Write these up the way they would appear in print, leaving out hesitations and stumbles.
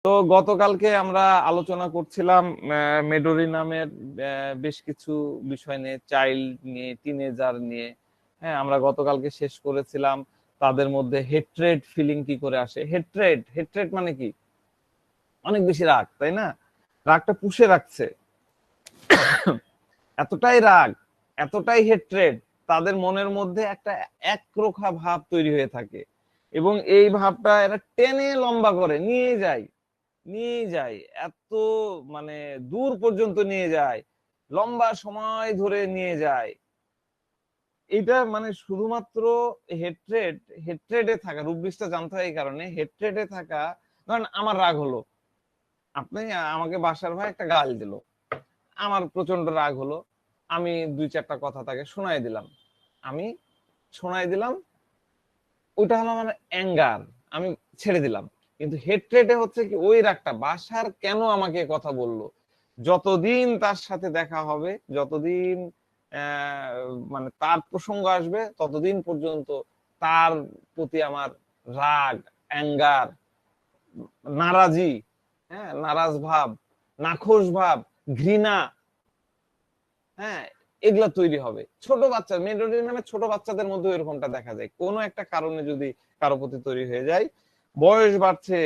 তো গতকালকে আমরা আলোচনা করছিলাম মেডোরি নামের বেশ কিছু বিষয় নিয়ে, চাইল্ড নিয়ে, টিনেজার নিয়ে। হ্যাঁ, আমরা গতকালকে শেষ করেছিলাম তাদের মধ্যে হেট্রেড ফিলিং কি করে আসে। হেট্রেড হেট্রেড মানে কি? অনেক বেশি রাগ, তাই না? রাগটা পুষে রাখছে, এতটাই রাগ, এতটাই হেট্রেড, তাদের মনের মধ্যে একটা একরোখা ভাব তৈরি হয়ে থাকে এবং এই ভাবটা এরা টেনে লম্বা করে নিয়ে যায়, নিয়ে যায় এত মানে দূর পর্যন্ত নিয়ে যায়, লম্বা সময় ধরে নিয়ে যায়। এটা মানে শুধুমাত্র হেট্রেড, হেট্রেডে থাকা রূপবিশটা জানতে হয়। এই কারণে হেট্রেডে থাকা, ধরেন আমার রাগ হলো, আপনি আমাকে বাসার ভাই একটা গাল দিল, আমার প্রচন্ড রাগ হলো, আমি দুই চারটা কথা তাকে শোনাই দিলাম, আমি শোনাই দিলাম, ওইটা হলো আমার অ্যাঙ্গার, আমি ছেড়ে দিলাম। কিন্তু হেট্রেটে হচ্ছে কি, ওই রাগটা বাসার কেন আমাকে কথা বললো, যতদিন তার সাথে দেখা হবে, যতদিন মানে তার প্রসঙ্গ আসবে, ততদিন পর্যন্ত তার প্রতি আমার রাগ, অ্যাঙ্গার, নারাজি, হ্যাঁ, নারাজ ভাব, নাখোশ ভাব, ঘৃণা, হ্যাঁ, এগুলা তৈরি হবে। ছোট বাচ্চা, মেলোডি নামে ছোট বাচ্চাদের মধ্যে এরকমটা দেখা যায়। কোনো একটা কারণে যদি কারো প্রতি তৈরি হয়ে যায়, বয়স বাড়ছে,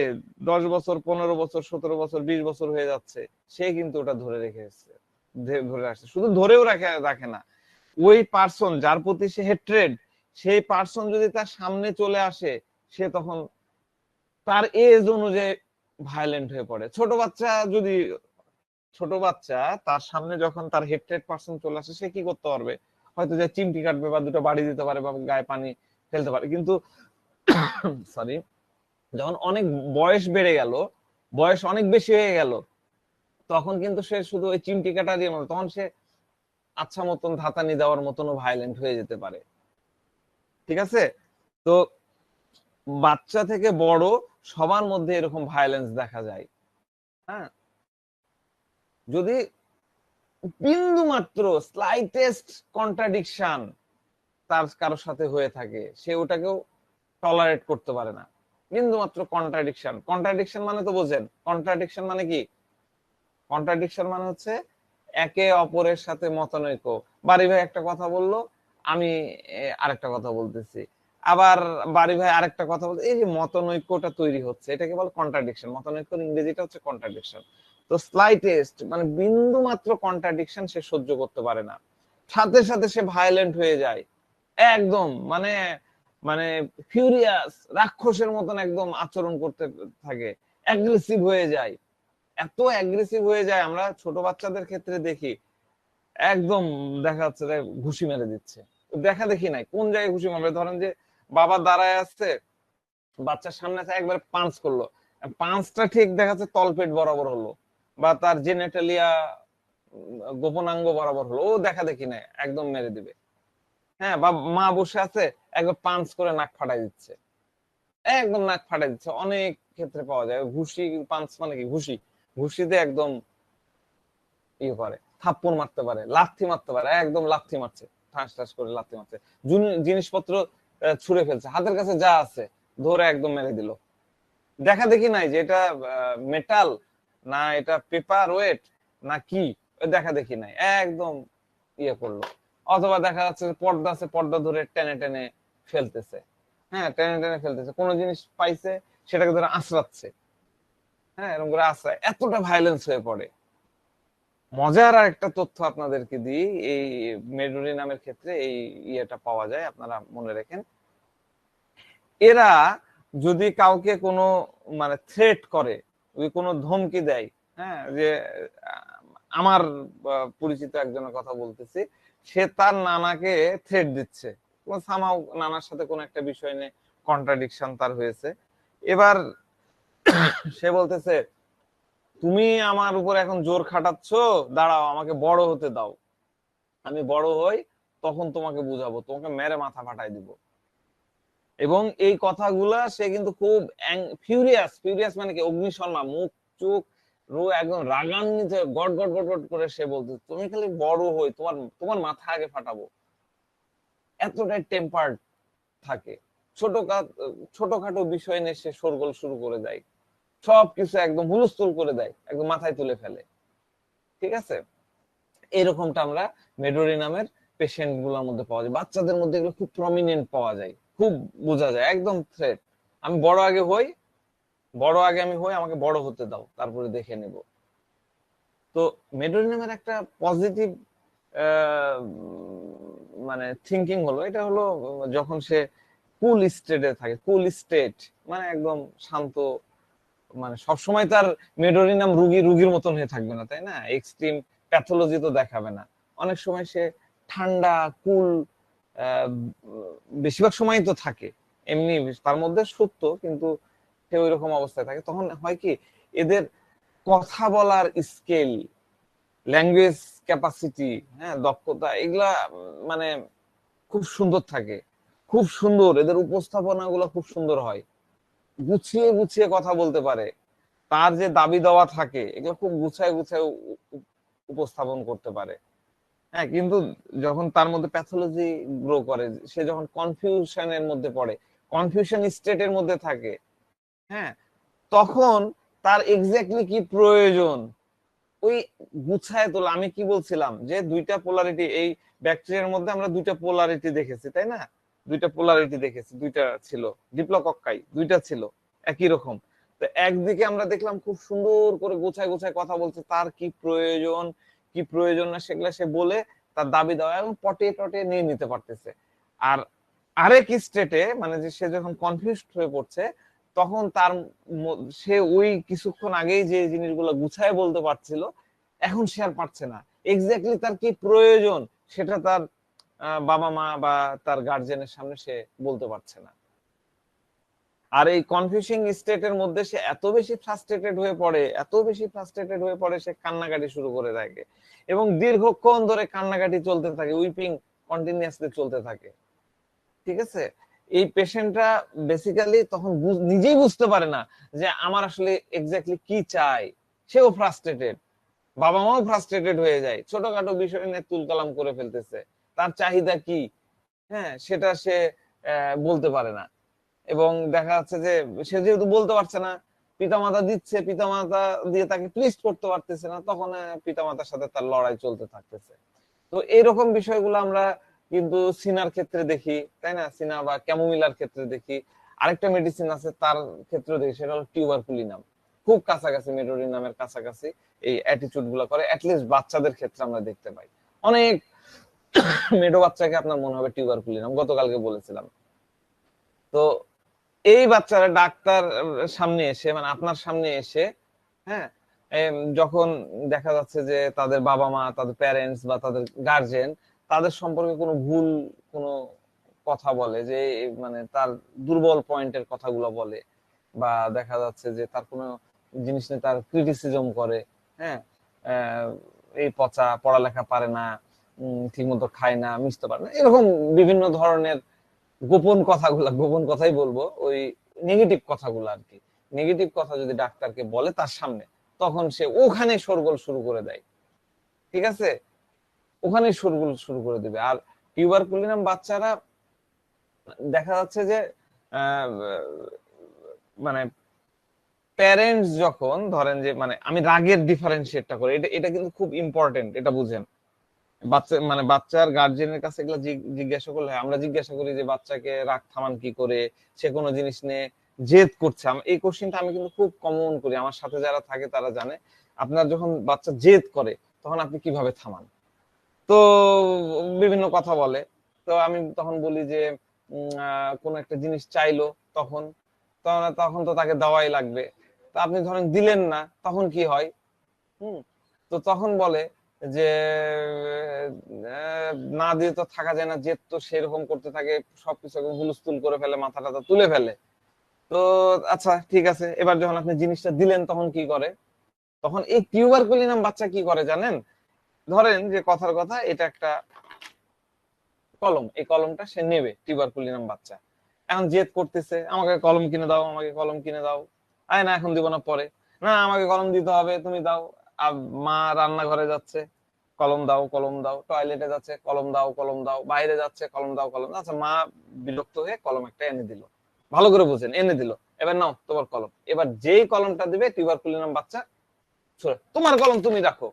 10 বছর, 15 বছর, 17 বছর, 20 বছর হয়ে যাচ্ছে, সে কিন্তু ওটা ধরে রেখেছে, ধরে আসছে। শুধু ধরেও রাখে না, ওই পার্সন যার প্রতি সে হেট্রেড, সেই পার্সন যদি তার সামনে চলে আসে, সে তখন তার এজ অনুযায়ী ভায়োলেন্ট হয়ে পড়ে। ছোট বাচ্চা তার সামনে যখন তার হেট্রেড পার্সন চলে আসে, সে কি করতে পারবে? হয়তো যে চিমটি কাটবে বা দুটো বাড়ি দিতে পারে বা গায়ে পানি ফেলতে পারে। কিন্তু সরি, যখন অনেক বয়স বেড়ে গেল, বয়স অনেক বেশি হয়ে গেল, তখন কিন্তু সে শুধু ওই চিমটি কাটা দিয়ে মতো, তখন সে আচ্ছা মতন ধাতানি দেওয়ার মতনও ভায়োলেন্ট হয়ে যেতে পারে। ঠিক আছে? তো বাচ্চা থেকে বড় সবার মধ্যে এরকম ভায়োলেন্স দেখা যায়। হ্যাঁ, যদি বিন্দু মাত্র স্লাইটেস্ট কন্ট্রাডিকশন তার কারোর সাথে হয়ে থাকে, সে ওটাকেও টলারেট করতে পারে না। বিন্দু মাত্র কন্ট্রাডিকশন, কন্ট্রাডিকশন মানে তো বোঝেন, কন্ট্রাডিকশন মানে কি? কন্ট্রাডিকশন মানে হচ্ছে একে অপরের সাথে মতানৈক্য। বাড়ি ভাই একটা কথা বললো, আমি আরেকটা কথা বলতেছি, আবার বাড়ি ভাই আরেকটা কথা বলতে, এই যে মতানৈক্যটা তৈরি হচ্ছে, এটাকে বলে কন্ট্রাডিকশন। মতানৈক্যের ইংরেজিটা হচ্ছে কন্ট্রাডিকশন। তো স্লাইটেস্ট মানে বিন্দু মাত্র কন্ট্রাডিকশন সে সহ্য করতে পারে না, সাথে সাথে সে ভায়োলেন্ট হয়ে যায়। একদম মানে মানে ফিউরিয়াস, রাক্ষসের মতন একদম আচরণ করতে থাকে, অ্যাগ্রেসিভ হয়ে যায়। এত অ্যাগ্রেসিভ হয়ে যায়, আমরা ছোট বাচ্চাদের ক্ষেত্রে দেখি, একদম দেখা যাচ্ছে যে ঘুষি মেরে দিচ্ছে। দেখা দেখি নাই কোন জায়গায় ঘুষি মারবে, ধরেন যে বাবা দাঁড়ায় আছে, বাচ্চার সামনে আছে, একবার পাঞ্চ করলো, পাঞ্চটা ঠিক দেখা যাচ্ছে তলপেট বরাবর হলো, বা তার জেনেটালিয়া গোপনাঙ্গ বরাবর হলো, ও দেখা দেখি নাই একদম মেরে দিবে। হ্যাঁ, বা মা বসে আছে, একবার পাঞ্চ করে নাক ফাটাই দিচ্ছে, একদম নাক ফাটাই দিচ্ছে। অনেক ক্ষেত্রে পাওয়া যায় ঘুষি, পাঞ্চ মানে কি ঘুষি, ঘুষিতে একদম ইয়ে করে, থাপ্পড় মারতে পারে, লাথি মারতে পারে, একদম লাথি মারছে, ঠাস ঠাস করে লাথি মারছে, জিনিসপত্র ছুঁড়ে ফেলছে, হাতের কাছে যা আছে ধরে একদম মেরে দিল। দেখা দেখি নাই যে এটা মেটাল না এটা পেপার ওয়েট না কি, দেখা দেখি নাই, একদম ইয়ে করলো। অথবা দেখা যাচ্ছে পর্দা আছে, পর্দা ধরে টেনে টেনে ফেলতেছে, হ্যাঁ, টেনে টেনে ফেলতেছে, কোনো জিনিস পাইছে সেটাকে ধরে আঁচড়াচ্ছে, হ্যাঁ, এরকম করে আঁচড়ায়, এতটা ভায়োলেন্স হয়ে পড়ে। মজার আর একটা তথ্য আপনাদেরকে দিই, এই মেডুরি নামের ক্ষেত্রে এই ইয়েটা পাওয়া যায়, আপনারা মনে রাখেন। এরা যদি কাউকে কোনো মানে থ্রেট করে, যদি কোনো ধমকি দেয়, হ্যাঁ, যে আমার পরিচিত একজনের কথা বলতেছি, সে তার নানাকে থ্রেট দিচ্ছে, সামাও নানার সাথে কোনো একটা বিষয় নিয়ে কন্ট্রাডিকশন তার হয়েছে। এবার সে বলতেছে, তুমি আমার উপর এখন জোর খাটাচ্ছ, দাঁড়াও আমাকে বড় হতে দাও, আমি বড় হই, তখন তোমাকে বুঝাবো, তোমাকে মেরে মাথা ফাটাই দিব। এবং এই কথাগুলা সে কিন্তু খুব ফিউরিয়াস, ফিউরিয়াস মানে কি অগ্নিশর্মা, মুখ চোখ একদম রাগান্বিত, গট গট গট গট করে সে বলতো, তুমি খালি বড় হই, তোমার তোমার মাথা আগে ফাটাবো। এতটাই টেম্পার্ড থাকে, ছোটখাটো বিষয় নিয়ে সে শোরগোল শুরু করে দেয়। সবকিছু একদম হুলস্থুল করে দেয়, একদম মাথায় তুলে ফেলে। ঠিক আছে, এরকমটা আমরা মেডোরিনামের পেশেন্ট গুলোর মধ্যে পাওয়া যায়। বাচ্চাদের মধ্যে এগুলো খুব প্রমিনেন্ট পাওয়া যায়, খুব বোঝা যায়, একদম থ্রেট। আমি বড় আগে হই, আমাকে বড় হতে দাও, তারপরে দেখে নেব। তো মেডোরিনামের একটা পজিটিভ মানে থিঙ্কিং হলো, এটা হলো যখন সে কুল স্টেটে থাকে, কুল স্টেট মানে একদম শান্ত, মানে সবসময় তার মেডোরিনাম রুগীর মতন হয়ে থাকবে না, তাই না? এক্সট্রিম প্যাথোলজি তো দেখাবে না। অনেক সময় সে ঠান্ডা কুল, বেশিরভাগ সময় তো থাকে এমনি, তার মধ্যে সত্য, কিন্তু সে ওই রকম অবস্থায় থাকে। তখন হয় কি, এদের কথা বলার স্কেল, ল্যাঙ্গুয়েজ ক্যাপাসিটি, হ্যাঁ, দক্ষতা, এগুলা মানে খুব সুন্দর থাকে, খুব সুন্দর, এদের উপস্থাপনা গুলো খুব সুন্দর হয়, গুছিয়ে গুছিয়ে কথা বলতে পারে। তার যে দাবি দেওয়া থাকে এগুলো খুব গুছায় গুছায় উপস্থাপন করতে পারে। হ্যাঁ, কিন্তু যখন তার মধ্যে প্যাথোলজি গ্রো করে, সে যখন কনফিউশনের মধ্যে পড়ে, কনফিউশন স্টেটের মধ্যে থাকে, হ্যাঁ, তখন তার এক্স্যাক্টলি কি প্রয়োজন ওই গুছায় তোলা। আমি কি বলছিলাম যে দুইটা পোলারিটি, এই ব্যাকটেরিয়ার মধ্যে আমরা দুইটা পোলারিটি দেখেছি, তাই না? দুইটা পোলারিটি দেখেছি, দুইটা ছিল, ডিপ্লোকক্কাই দুইটা ছিল একই রকম। তো একদিকে আমরা দেখলাম খুব সুন্দর করে গোছায় গোছায় কথা বলছে, তার কি প্রয়োজন কি প্রয়োজন না সেগুলা সে বলে তার দাবি দেওয়া এবং পটে টটে নিয়ে নিতে পারতেছে। আর আরেক স্টেটে, মানে যে সে যখন কনফিউজড হয়ে পড়ছে, তখন তার সে ওই কিছুক্ষণ আগেই যে জিনিসগুলো গুছায় বলতে পারছিল, এখন সে আর পারছে না। এক্স্যাক্টলি তার কি প্রয়োজন সেটা তার বাবা মা বা তার গার্জেনের সামনে সে বলতে পারছে না। আর এই কনফিউজিং স্টেটের মধ্যে সে এত বেশি ফ্রাস্ট্রেটেড হয়ে পড়ে, সে কান্নাকাটি শুরু করে দেয়, এবং দীর্ঘক্ষণ ধরে কান্নাকাটি চলতে থাকে, উইপিং কন্টিনিউয়াসলি চলতে থাকে। ঠিক আছে, এই পেশেন্টরা বেসিক্যালি তখন নিজেই বুঝতে পারে না যে আমার আসলে এক্স্যাক্টলি কি চাই। সেও ফ্রাস্ট্রেটেড, বাবা মাও ফ্রাস্ট্রেটেড হয়ে যায়, ছোটখাটো বিষয় নিয়ে তুলকালাম করে ফেলতেছে, তার চাহিদা কি, হ্যাঁ, সেটা সে বলতে পারে না। এবং দেখা যাচ্ছে যে সে যেহেতু বলতে পারছে না, পিতামাতা দিচ্ছে, পিতামাতা দিয়ে তাকে প্লিজ করতে পারতেছে না, তখন পিতামাতার সাথে তার লড়াই চলতে থাকতেছে। তো এইরকম বিষয়গুলো আমরা কিন্তু সিনার ক্ষেত্রে দেখি, তাই না? সিনা বা ক্যামোমিলার ক্ষেত্রে দেখি। আরেকটা মেডিসিন আছে তার ক্ষেত্রে দেখি, সেটা হলো টিউবারকুলিনাম। খুব কাছাকাছি, মেডোরিনামের কাছাকাছি এই অ্যাটিটিউড গুলো করে, অ্যাটলিস্ট বাচ্চাদের ক্ষেত্রে আমরা দেখতে পাই। অনেক মেডো বাচ্চাকে আপনার মনে হবে টিউবারকুলিনাম, গতকালকে বলেছিলাম। তো এই বাচ্চারা ডাক্তার সামনে এসে, মানে আপনার সামনে এসে, হ্যাঁ, যখন দেখা যাচ্ছে যে তাদের বাবা মা, তাদের প্যারেন্টস বা তাদের গার্জেন তাদের সম্পর্কে কোনো ভুল কোনো কথা বলে, যে মানে তার দুর্বল পয়েন্টের কথাগুলো বলে, বা দেখা যাচ্ছে যে তার কোনো জিনিস নিয়ে তার ক্রিটিসিজম করে, হ্যাঁ, এই পচা, পড়ালেখা পারে না, ঠিক মতো খায় না, মিশতে পারে না, এরকম বিভিন্ন ধরনের গোপন কথাই বলবো, ওই নেগেটিভ কথাগুলো আর কি। নেগেটিভ কথা যদি ডাক্তারকে বলে তার সামনে, তখন সে ওখানে শোরগোল শুরু করে দেয়। ঠিক আছে, ওখানে শোরগোল শুরু করে দিবে। আর টিউবারকুলিনাম বাচ্চারা দেখা যাচ্ছে যে মানে প্যারেন্টস যখন ধরেন যে, মানে আমি রাগের ডিফারেন্সিয়েটটা করি, এটা এটা কিন্তু খুব ইম্পর্টেন্ট, এটা বুঝেন। বাচ্চা মানে বাচ্চার গার্জেনের কাছে এগুলো জিজ্ঞাসা করলে, আমরা জিজ্ঞাসা করি যে বাচ্চাকে রাগ থামান কি করে, সে কোনো জিনিস নিয়ে জেদ করছে, এই কোশ্চেনটা আমি কিন্তু খুব কমন করি, আমার সাথে যারা থাকে তারা জানে। আপনার যখন বাচ্চা জেদ করে তখন আপনি কিভাবে থামান? তো বিভিন্ন কথা বলে, তো আমি তখন বলি যে কোন একটা জিনিস চাইলো, তখন তখন তখন তো তাকে দেওয়াই লাগবে। তো আপনি ধরেন দিলেন না, তখন কি হয়? হুম, তো তখন বলে যে না দিয়ে তো থাকা যায় না, জেদ তো সেরকম করতে থাকে, সবকিছু একদম হুলস্থুল করে ফেলে, মাথা টাথা তুলে ফেলে। তো আচ্ছা ঠিক আছে, এবার যখন আপনি জিনিসটা দিলেন তখন কি করে? তখন এই টিউবারকুলিনাম বাচ্চা কি করে জানেন? ধরেন যে কথার কথা, এটা একটা কলম, এই কলমটা সে নেবে, টিউবারকুলিনাম বাচ্চা এখন জেদ করতেছে, আমাকে কলম কিনে দাও, আমাকে কলম কিনে দাও। আয় না, এখন দিব না, পরে। না, আমাকে কলম দিতে হবে, তুমি দাও। আর মা রান্নাঘরে যাচ্ছে, কলম দাও, কলম দাও। টয়লেটে যাচ্ছে, কলম দাও, কলম দাও। বাইরে যাচ্ছে, কলম দাও, কলম দাও। আচ্ছা, মা বিরক্ত হয়ে কলম একটা এনে দিল, ভালো করে বুঝেন, এনে দিল। এবার নাও তোমার কলম। এবার যেই কলমটা দিবে টিউবারকুলিনাম বাচ্চা ছুঁড়ে, তোমার কলম তুমি রাখো,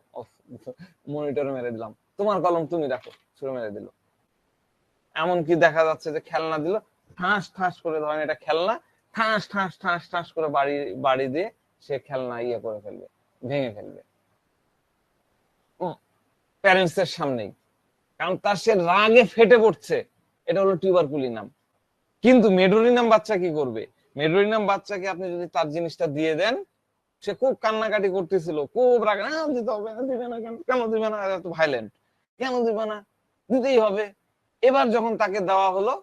মনিটরে মেরে দিলাম, তোমার কলম তুমি রাখো, ছুঁড়ে মেরে দিল। এমনকি দেখা যাচ্ছে যে খেলনা দিল, ঠাস ঠাস করে, ধরেন এটা খেলনা, ঠাস ঠাস ঠাস ঠাস করে বাড়ি বাড়ি দিয়ে সে খেলনা ইয়ে করে ফেলবে, ভেঙে ফেলবে প্যারেন্টস এর সামনেই, কারণ তার সে রাগে ফেটে পড়ছে। এটা হলো টিউবারকুলিনাম। কিন্তু মেডোরিনাম বাচ্চা কি করবে? মেডোরিনাম বাচ্চাকে আপনি যদি তার জিনিসটা দিয়ে দেন, সে খুব কান্নাকাটি করতেছিল, খুব রাগ, না দিতে হবে না, দিবে না কেন, কেন দিবে না, এত ভাইলেন্ট, কেন দিবে না, দিতেই হবে। এবার যখন তাকে দেওয়া হলো,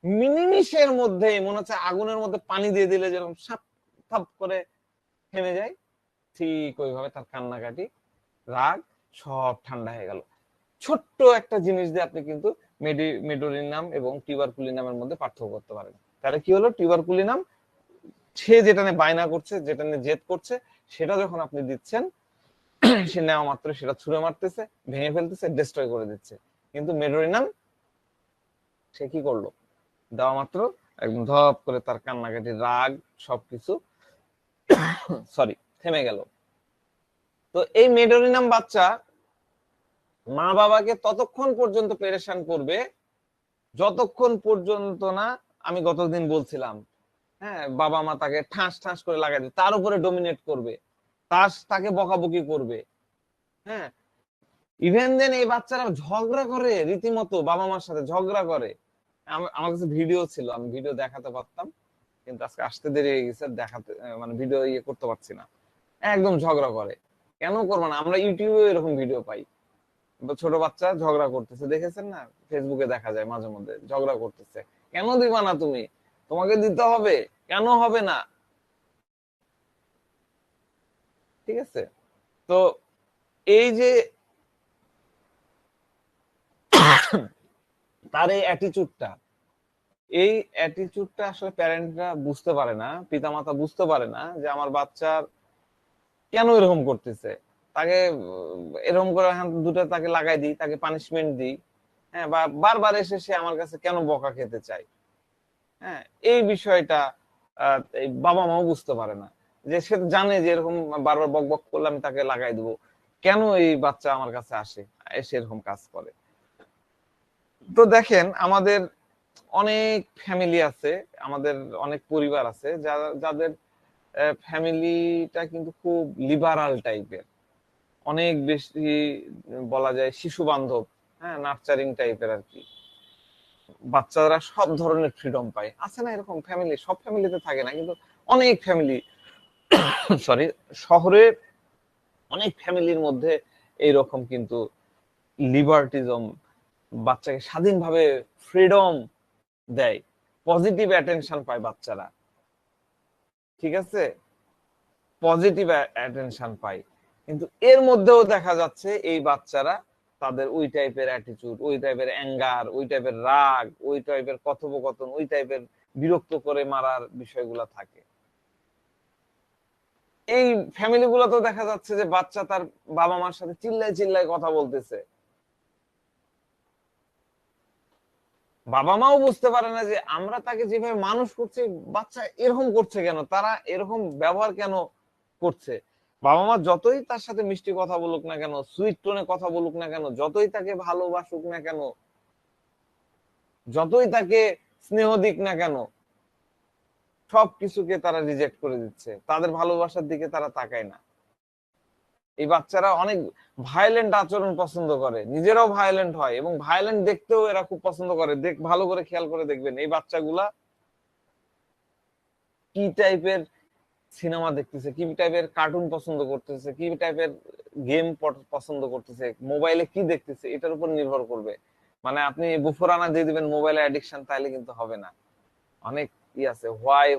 মিনিমিশের মধ্যে মনে হচ্ছে আগুনের মধ্যে পানি দিয়ে দিলে যেরকম সাপ থাপ করে থেমে যায়, ঠিক ওইভাবে তার কান্নাকাটি, রাগ সব ঠান্ডা হয়ে গেল। ছোট্ট একটা জিনিস দিয়ে আপনি কিন্তু মেডোরিনাম এবং টিউবারকুলিনামের মধ্যে পার্থক্য করতে পারেন। তাহলে কি হলো, টিউবারকুলিনাম সে যেটা নিয়ে বায়না করছে, যেটা নিয়ে জেদ করছে, সেটা যখন আপনি দিচ্ছেন, সে নেওয়া মাত্র সেটা ছুঁড়ে মারতেছে, ভেঙে ফেলতেছে, ডিস্ট্রয় করে দিচ্ছে। কিন্তু মেডোরিনাম সে কি করলো, দেওয়া মাত্র একদম ধপ করে তার কান্নাকাটি, রাগ সবকিছু সরি থেমে গেল। তো এই মেডোরিনাম বাচ্চা মা বাবাকে ততক্ষণ পর্যন্ত পেরেশান করবে যতক্ষণ পর্যন্ত না, আমি গতদিন বলছিলাম, হ্যাঁ, বাবা মা তাকে ঠাস ঠাস করে লাগাই দেবে, তার উপরে ডোমিনেট করবে, তাকে বকাবকি করবে। হ্যাঁ, ইভেন দেন এই বাচ্চারা ঝগড়া করে, রীতিমতো বাবা মার সাথে ঝগড়া করে। আমার কাছে ভিডিও ছিল, আমি ভিডিও দেখাতে পারতাম, কিন্তু আজকে আসতে দেরি হয়ে গেছে, দেখাতে মানে ভিডিও ইয়ে করতে পারছি না। একদম ঝগড়া করে, কেন করবো না, আমরা ইউটিউবে এরকম ভিডিও পাই, ছোট বাচ্চা ঝগড়া করতেছে, দেখেছেন না, ফেসবুকে দেখা যায় মাঝে মধ্যে, ঝগড়া করতেছে, কেন দিবা না তুমি, তোমাকে দিতে হবে, কেন হবে না, ঠিক আছে। তো এই যে তার এই অ্যাটিচিউডটা, এই অ্যাটিচিউডটা আসলে প্যারেন্টরা বুঝতে পারে না, পিতামাতা বুঝতে পারে না যে আমার বাচ্চার কেন এরকম করতেছে। তাকে এরকম করে দুটো তাকে লাগাই দিই, তাকে পানিশমেন্ট দিই, হ্যাঁ, বা বারবার এসে সে আমার কাছে কেন বকা খেতে চায়। হ্যাঁ, এই বিষয়টা এই বাবা মাও বুঝতে পারে না, যে সে জানে যে এরকম বারবার বক বক করলে আমি তাকে লাগাই দেবো, কেন এই বাচ্চা আমার কাছে আসে, এসে এরকম কাজ করে। তো দেখেন, আমাদের অনেক ফ্যামিলি আছে, আমাদের অনেক পরিবার আছে যাদের ফ্যামিলিটা কিন্তু খুব লিবারাল টাইপের, অনেক বেশি বলা যায় শিশু বান্ধব, হ্যাঁ, নার্চারিং টাইপের আর কি। বাচ্চারা সব ধরনের ফ্রিডম পায়, আছে না এরকম ফ্যামিলি, সব ফ্যামিলিতে থাকে না কিন্তু অনেক ফ্যামিলি, সরি, শহরে অনেক ফ্যামিলির মধ্যে এইরকম কিন্তু লিবার্টিজম, বাচ্চাকে স্বাধীনভাবে ফ্রিডম দেয়, পজিটিভ অ্যাটেনশন পায় বাচ্চারা, ঠিক আছে, পজিটিভ অ্যাটেনশন পায়। কিন্তু এর মধ্যেও দেখা যাচ্ছে এই বাচ্চারা তাদের ওই টাইপের অ্যাটিটিউড, ওই টাইপের অ্যাঙ্গার, ওই টাইপের রাগ, ওই টাইপের কথোপকথন, ওই টাইপের বিরক্ত করে মারার বিষয়গুলো থাকে। এই ফ্যামিলি গুলোতেও দেখা যাচ্ছে যে বাচ্চা তার বাবা মার সাথে চিল্লায় চিল্লায় কথা বলতেছে, বাবা মাও বুঝতে পারে না যে আমরা তাকে যেভাবে মানুষ করছি, বাচ্চা এরকম করছে কেন, তারা এরকম ব্যবহার কেন করছে। বাবা মা যতই তার সাথে মিষ্টি কথা বলুক না কেন, সুইট টোনে কথা বলুক না কেন, যতই তাকে ভালোবাসুক না কেন, যতই তাকে স্নেহ দিক না কেন, সব কিছুকে তারা রিজেক্ট করে দিচ্ছে, তাদের ভালোবাসার দিকে তারা তাকায় না। এই বাচ্চারা অনেক ভায়োলেন্ট আচরণ পছন্দ করে, নিজেরাও ভায়োলেন্ট হয়, এবং ভায়োলেন্ট দেখতেও এরা খুব পছন্দ করে। ভালো করে খেয়াল করে দেখবেন এই বাচ্চাগুলা কি টাইপের সিনেমা দেখতেছে, কি টাইপের কার্টুন পছন্দ করতেছে, কি টাইপের গেম পছন্দ করতেছে, মোবাইলে কি দেখতেছে, এটার উপর নির্ভর করবে। মানে আপনি বুফরানা দিয়ে দিবেন মোবাইলে অ্যাডিকশন, তাইলে কিন্তু হবে না। অনেক আছে, হোয়াই,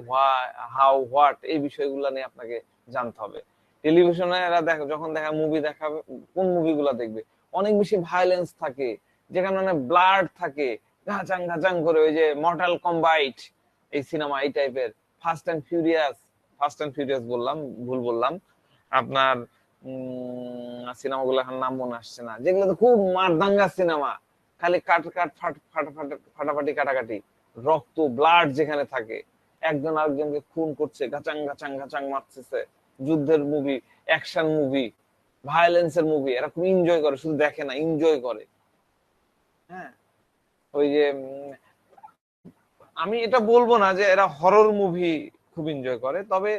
হাউ, হোয়াট, এই বিষয়গুলো নিয়ে আপনাকে জানতে হবে। টেলিভিশনে এরা যখন মুভি দেখাবে, কোন মুভিগুলো দেখবে অনেক বেশি ভায়োলেন্স থাকে, যেখানে অনেক ব্লাড থাকে, ঘাচাং ঘাচাং করে, ওই যে মর্টাল কম্বাইট এই সিনেমা, এই টাইপের, ফাস্ট অ্যান্ড ফিউরিয়াস বললাম, ভুল বললাম, আপনার সিনেমাগুলো এখন নাম মনে আসছে না, যেগুলো তো খুব মারদাঙ্গা সিনেমা, খালি কাট কাট ফাটাফাটি কাটাকাটি, রক্ত ব্লাড যেখানে থাকে, একজন আরেকজনকে খুন করছে, গাচাং গাচাং গাচাং মারতেছে, যুদ্ধের মুভি, অ্যাকশন মুভি, ভায়োলেন্সের মুভি, এরা খুব এনজয় করে, শুধু দেখে না, এনজয় করে। হ্যাঁ, ওই যে আমি এটা বলবো না যে এরা হরর মুভি খুব এনজয় করে, তবে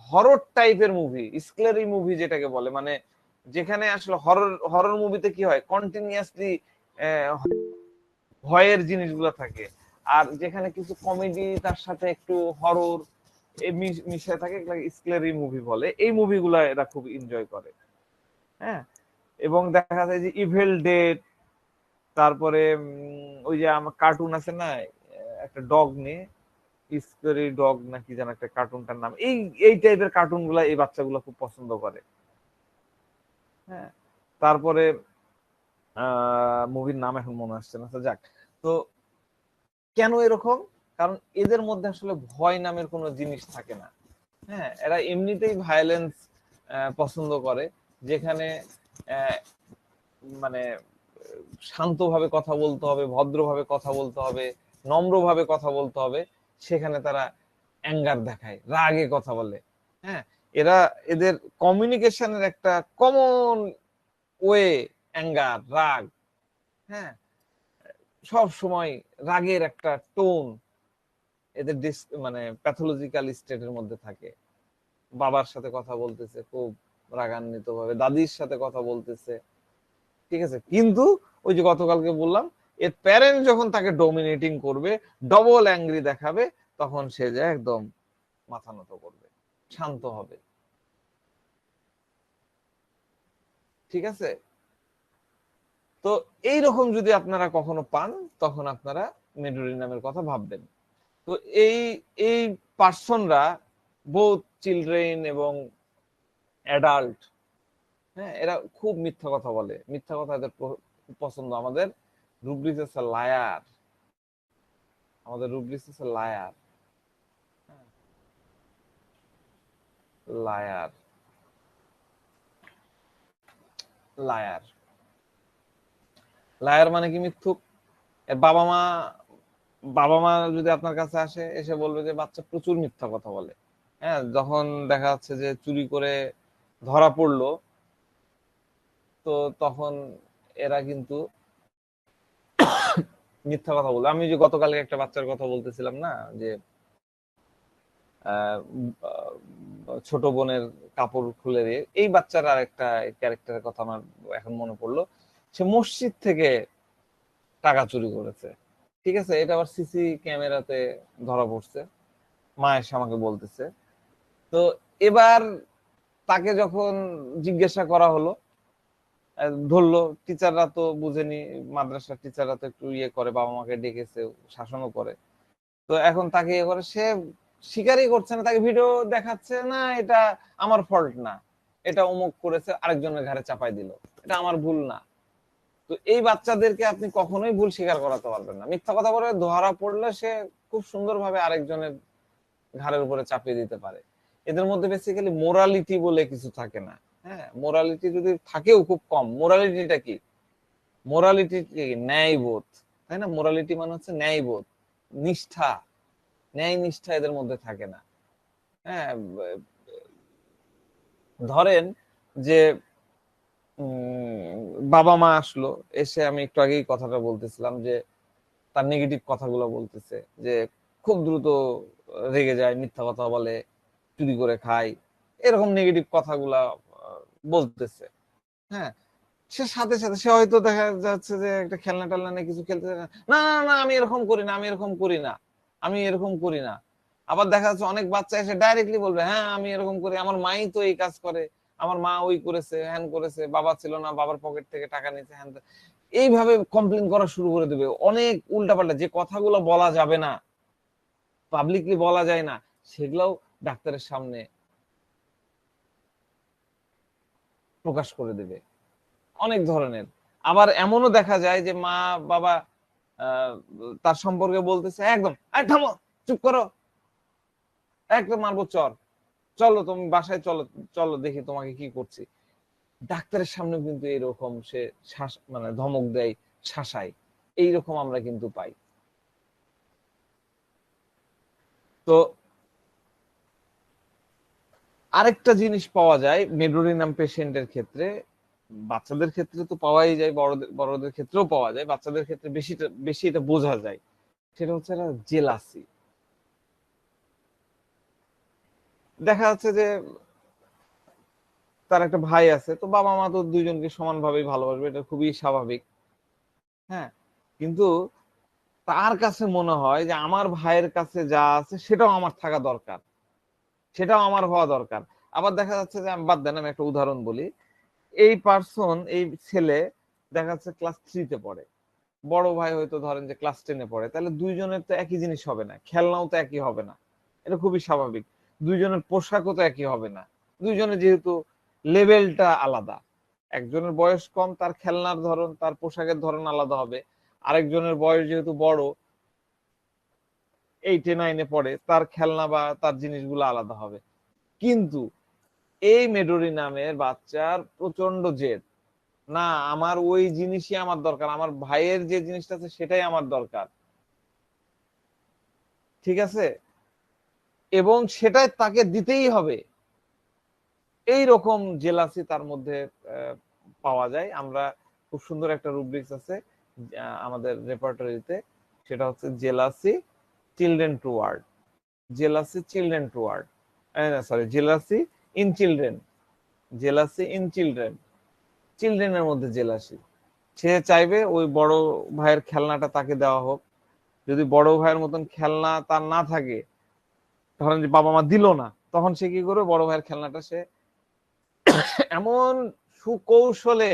হরর টাইপের মুভি, স্কেলারি মুভি যেটাকে বলে, মানে যেখানে আসলে হরর হরর মুভিতে কি হয়, কন্টিনিউয়াসলি ভয়ের জিনিসগুলো থাকে, আর যেখানে কিছু কমেডি তার সাথে একটু হরর এই মিশে থাকে, স্কেলারি মুভি বলে। এই মুভিগুলো এরা খুব এনজয় করে। হ্যাঁ, এবং দেখা যায় যে ইভিল ডেড, তারপরে ওই যে আমার কার্টুন আছে না, একটা ডগ নিয়ে, স্কেরি ডগ নাকি যেন একটা কার্টুনটার নাম, এই এই টাইপের কার্টুন গুলা এই বাচ্চাগুলো খুব পছন্দ করে। হ্যাঁ, তারপরে মুভির নাম এখন মনে আসছে না, তো যাক। তো কেন এরকম? কারণ এদের মধ্যে আসলে ভয় নামের কোনো জিনিস থাকে না। হ্যাঁ, এরা এমনিতেই ভায়োলেন্স পছন্দ করে, যেখানে মানে শান্তভাবে কথা বলতে হবে, ভদ্রভাবে কথা বলতে হবে, নম্রভাবে কথা বলতে হবে, সেখানে তারা অ্যাঙ্গার দেখায়, রাগে কথা বলে। হ্যাঁ, এরা এদের কমিউনিকেশনের একটা কমন ওয়ে অ্যাঙ্গার, রাগ। হ্যাঁ, সব সময় রাগের একটা টোন এদের মানে প্যাথোলজিক্যাল স্টেটের মধ্যে থাকে। বাবার সাথে কথা বলতেছে খুব রাগান্বিত ভাবে, দাদির সাথে কথা বলতেছে, ঠিক আছে, কিন্তু ওই যে গতকালকে বললাম, এর প্যারেন্ট যখন তাকে ডমিনেটিং করবে, ডবল অ্যাংরি দেখাবে, তখন সে যে একদম মাথা নত করবে, শান্ত হবে। ঠিক আছে, তো এইরকম যদি আপনারা কখনো পান, তখন আপনারা মেডোরি নামের কথা ভাববেন। তো এই এই পার্সনরা, বোথ চিলড্রেন এবং অ্যাডাল্ট, হ্যাঁ, এরা খুব মিথ্যা কথা বলে, মিথ্যা কথা এদের পছন্দ। আমাদের রুব্রিক্স আছে লায়ার, আমাদের রুব্রিক্স আছে লায়ার, লায়ার, লায়ার। লায়ার মানে কি? মিথ্যুক। এর বাবা মা যদি আপনার কাছে আসে, এসে বলবে যে বাচ্চা প্রচুর মিথ্যা কথা বলে। হ্যাঁ, যখন দেখা যাচ্ছে যে চুরি করে ধরা পড়লো, তো তখন এরা কিন্তু মিথ্যা কথা বলবে। আমি যে গতকালকে একটা বাচ্চার কথা বলতেছিলাম না, যে ছোট বোনের কাপড় খুলে দিয়ে, এই বাচ্চার আর একটা ক্যারেক্টারের কথা আমার এখন মনে পড়লো। সে মসজিদ থেকে টাকা চুরি করেছে, ঠিক আছে, এটা আবার সিসি ক্যামেরাতে ধরা পড়ছে, মা এসে আমাকে বলতেছে। তো এবার তাকে যখন জিজ্ঞাসা করা হলো, ধরলো, টিচাররা তো বুঝেনি, মাদ্রাসার টিচাররা তো একটু ইয়ে করে, বাবা মাকে ডেকেছে, শাসনও করে। তো এখন তাকে ইয়ে করে, সে স্বীকারই করছে না, তাকে ভিডিও দেখাচ্ছে না, এটা আমার ফল্ট না, এটা অমুক করেছে, আরেকজনের ঘাড়ে চাপাই দিল, এটা আমার ভুল না। তো এই বাচ্চাদেরকে আপনি কখনোই ভুল স্বীকার করাতে পারবেন না। মিথ্যা কথা বলে ধরা পড়লে সে খুব সুন্দরভাবে আরেকজনের ঘাড়ের উপরে চাপিয়ে দিতে পারে। এদের মধ্যে বেসিক্যালি মোরালিটি বলে কিছু থাকে না। হ্যাঁ, মোরালিটি যদি থাকেও খুব কম। মোরালিটিটা কি? মোরালিটি কি? ন্যায়বোধ, তাই না? মোরালিটি মানে হচ্ছে ন্যায়বোধ, নিষ্ঠা, ন্যায় নিষ্ঠা এদের মধ্যে থাকে না। হ্যাঁ, ধরেন যে বাবা মা আসলো, এসে আমি একটু আগেই কথাটা বলতেছিলাম যে তার নেগেটিভ কথাগুলো বলতেছে, যে খুব দ্রুত রেগে যায়, মিথ্যা কথা বলে, চুরি করে খায়, এরকম নেগেটিভ কথাগুলা বলতেছে। হ্যাঁ, সে সাথে সাথে সে হয়তো দেখা যাচ্ছে যে একটা খেলনা টেলনা নিয়ে কিছু খেলতে, না না না, আমি এরকম করি না, আমি এরকম করি না, আমি এরকম করি না। আবার দেখা যাচ্ছে অনেক বাচ্চা এসে ডাইরেক্টলি বলবে, হ্যাঁ আমি এরকম করি, আমার মাই তো এই কাজ করে, আমার মা ওই করেছে, হ্যান করেছে, বাবা ছিল না, বাবার পকেট থেকে টাকা নিয়েছে, হ্যান। এইভাবে কমপ্লেন করা শুরু করে দেবে, অনেক উল্টাপাল্টা যে কথাগুলো বলা যাবে না, পাবলিকলি বলা যায় না, সেগুলাও ডাক্তারের সামনে প্রকাশ করে দেবে, অনেক ধরনের। আবার এমনও দেখা যায় যে মা বাবা আহ, তার সম্পর্কে বলতেছে, একদম থামো, চুপ করো, একদম মারবো, চর, চলো তুমি বাসায় চলো, চলো দেখি তোমাকে কি করছি। ডাক্তারের সামনে কিন্তু এরকম সে মানে ধমক দেয়, শাসায়, এইরকম আমরা কিন্তু পাই। তো আরেকটা জিনিস পাওয়া যায় মেডোরিনাম পেশেন্টের ক্ষেত্রে, বাচ্চাদের ক্ষেত্রে তো পাওয়াই যায়, বড়দের ক্ষেত্রেও পাওয়া যায়, বাচ্চাদের ক্ষেত্রে বেশি এটা বোঝা যায়। সেটা হচ্ছে জেলাসি। দেখা যাচ্ছে যে তার একটা ভাই আছে, তো বাবা মা তো দুইজনকে সমানভাবেই ভালোবাসবে, এটা খুবই স্বাভাবিক। হ্যাঁ, কিন্তু তার কাছে মনে হয় যে আমার ভাইয়ের কাছে যা আছে সেটাও আমার থাকা দরকার, সেটাও আমার হওয়া দরকার। আবার দেখা যাচ্ছে যে, আমি বাদ দেন, আমি একটা উদাহরণ বলি। এই ছেলে দেখা যাচ্ছে ক্লাস 3-তে পড়ে, বড় ভাই হয়তো ধরেন যে ক্লাস 10-এ পড়ে, তাহলে দুইজনের তো একই জিনিস হবে না, খেলনাও তো একই হবে না, এটা খুবই স্বাভাবিক। দুইজনের পোশাকও তো একই হবে না, দুইজনের যেহেতু লেভেলটা আলাদা। একজনের বয়স কম, তার খেলনার ধরন, তার পোশাকের ধরন আলাদা হবে। আরেকজনের বয়স যেহেতু বড়, 8-9-এ পড়ে, তার খেলনা বা তার জিনিসগুলো আলাদা হবে। কিন্তু এই মেডোরি নামের বাচ্চার প্রচন্ড জেদ, না আমার ওই জিনিসই আমার দরকার, আমার ভাইয়ের যে জিনিসটা আছে সেটাই আমার দরকার, ঠিক আছে, এবং সেটাই তাকে দিতেই হবে। এই রকম জেলাসি তার মধ্যে পাওয়া যায়। আমরা খুব সুন্দর একটা রুব্রিক্স আছে আমাদের রেপার্টরিতে, সেটা হচ্ছে jealousy children toward, jealousy children toward, sorry, jealousy in children, jealousy in children, চিলড্রেনের মধ্যে জেলাসি। সে চাইবে ওই বড় ভাইয়ের খেলনাটা তাকে দেওয়া হোক। যদি বড় ভাইয়ের মতন খেলনা তার না থাকে, ধরেন যে বাবা মা দিল না, তখন সে কি করবে, বড় ভাইয়ের খেলনাটা সে এমন সুকৌশলে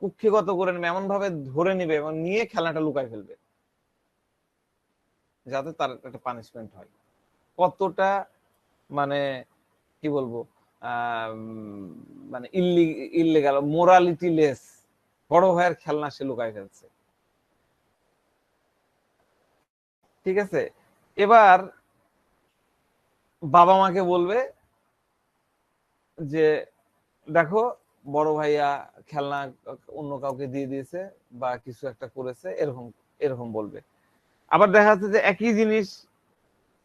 কুক্ষিগত করে নেবে, এমন ভাবে ধরে নিবে এবং নিয়ে খেলনাটা লুকাই ফেলবে, যাতে তার একটা পানিশমেন্ট হয়। কতটা মানে কি বলবো, আহ মানে ইল্লিগাল, মোরালিটি লেস, বড় ভাইয়ের খেলনা সে লুকাই ফেলছে, ঠিক আছে। এবার বাবা মাকে বলবে যে দেখো, বড় ভাইয়া খেলনা অন্য কাউকে দিয়ে দিয়েছে বা কিছু একটা করেছে, এরকম এরকম বলবে। আবার দেখা যাচ্ছে যে একই জিনিস,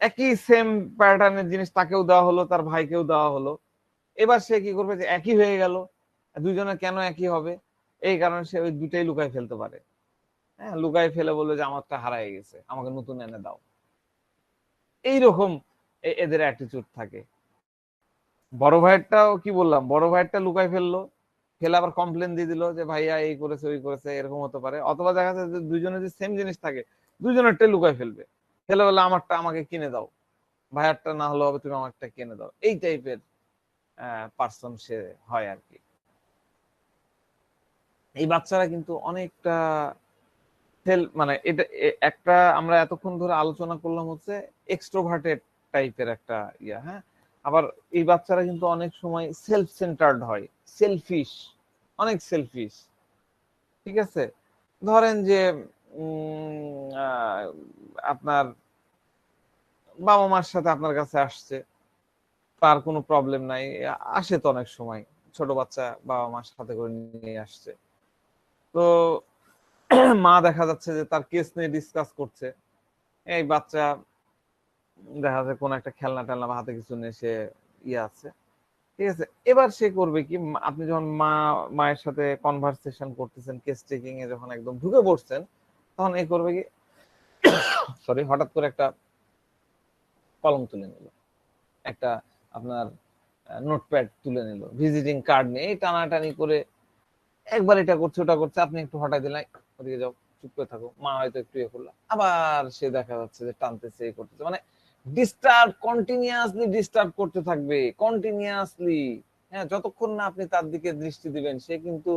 একই সেম প্যাটার্নের জিনিস তাকেও দেওয়া হলো, তার ভাইকেও দেওয়া হলো। এবার সে কি করবে, যে একই হয়ে গেল, দুইজনে কেন একই হবে, এই কারণে সে ওই দুটাই লুকাই ফেলতে পারে। হ্যাঁ, লুকাই ফেলে বলবে যে আমারটা হারাই গেছে, আমাকে নতুন এনে দাও। এইরকম এদের অ্যাটিটিউড থাকে। বড় ভাইয়েরটাও কি বললাম, বড় ভাইয়েরটা লুকাই ফেললো, ফেলে আবার কমপ্লেন দিয়ে দিল যে ভাইয়া এই করেছে ওই করেছে, এরকম হতে পারে। অথবা দেখা যাচ্ছে যে দুইজনের যে সেম জিনিস থাকে, দুইজনেরটাই লুকাই ফেলবে, ফেলে বলে আমারটা আমাকে কিনে দাও, ভাইয়ারটা না হলে হবে, তুমি আমারটা কিনে দাও। এই টাইপের পার্সন সে হয় আর কি। এই বাচ্চারা কিন্তু অনেকটা মানে এটা একটা আমরা এতক্ষণ ধরে আলোচনা করলাম হচ্ছে এক্সট্রোভার্টেড টাইপের একটা ইয়া, হ্যাঁ। আবার এই বাচ্চারা কিন্তু অনেক সময় সেলফ সেন্টার্ড হয়, সেলফিশ, অনেক সেলফিশ, ঠিক আছে। ধরেন যে আপনার বাবা মার সাথে আপনার কাছে আসছে, তার কোনো প্রবলেম নাই, আসে তো অনেক সময় ছোট বাচ্চা বাবা মার সাথে করে নিয়ে আসছে, তো মা দেখা যাচ্ছে যে তার কেস নিয়ে ডিসকাস করছে, এই বাচ্চা দেখা যাচ্ছে কোন একটা খেলনা টেলনা বা হাতে কিছু নিয়ে সে ইয়ে আছে, ঠিক আছে। এবার সে করবে কি, আপনি যখন মায়ের সাথে কনভারসেশন করতেছেন, কেস টেকিং এ যখন একদম ঢুকে পড়ছেন, তখন এই করবে কি, সরি, হঠাৎ করে একটা কলম তুলে নিল, একটা আপনার নোটপ্যাড তুলে নিল, ভিজিটিং কার্ড নিয়ে এই টানাটানি করে একবার এটা করছে ওটা করছে, আপনি একটু হটাই দিলেন, ওদিকে যাও, চুপ করে থাকো, মা হয়তো একটু ইয়ে করলো, আবার সে দেখা যাচ্ছে যে টানতেছে, এই করতেছে, মানে ডিস্টার্ব, কন্টিনিউয়াসলি ডিস্টার্ব করতে থাকবে, কন্টিনিউয়াসলি। হ্যাঁ, যতক্ষণ না আপনি তার দিকে দৃষ্টি দিবেন, সে কিন্তু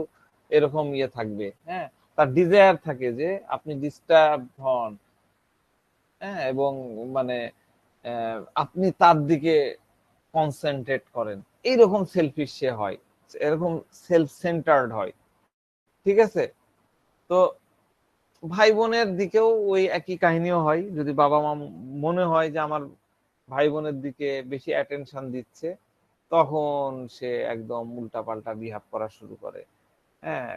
এরকম ইয়ে থাকবে। হ্যাঁ, তার ডিজায়ার থাকে যে আপনি ডিস্টার্ব হন, হ্যাঁ, এবং মানে আপনি তার দিকে কনসেন্ট্রেট করেন, এইরকম সেলফিশ সে হয়, এরকম সেলফ সেন্টার্ড হয়, ঠিক আছে। তো ভাই বোনের দিকেও ওই একই কাহিনীও হয়, যদি বাবা মা মনে হয় যে আমার ভাই বোনের দিকে বেশি অ্যাটেনশন দিচ্ছে, তখন সে একদম উল্টাপাল্টা বিহেভ করা শুরু করে। হ্যাঁ,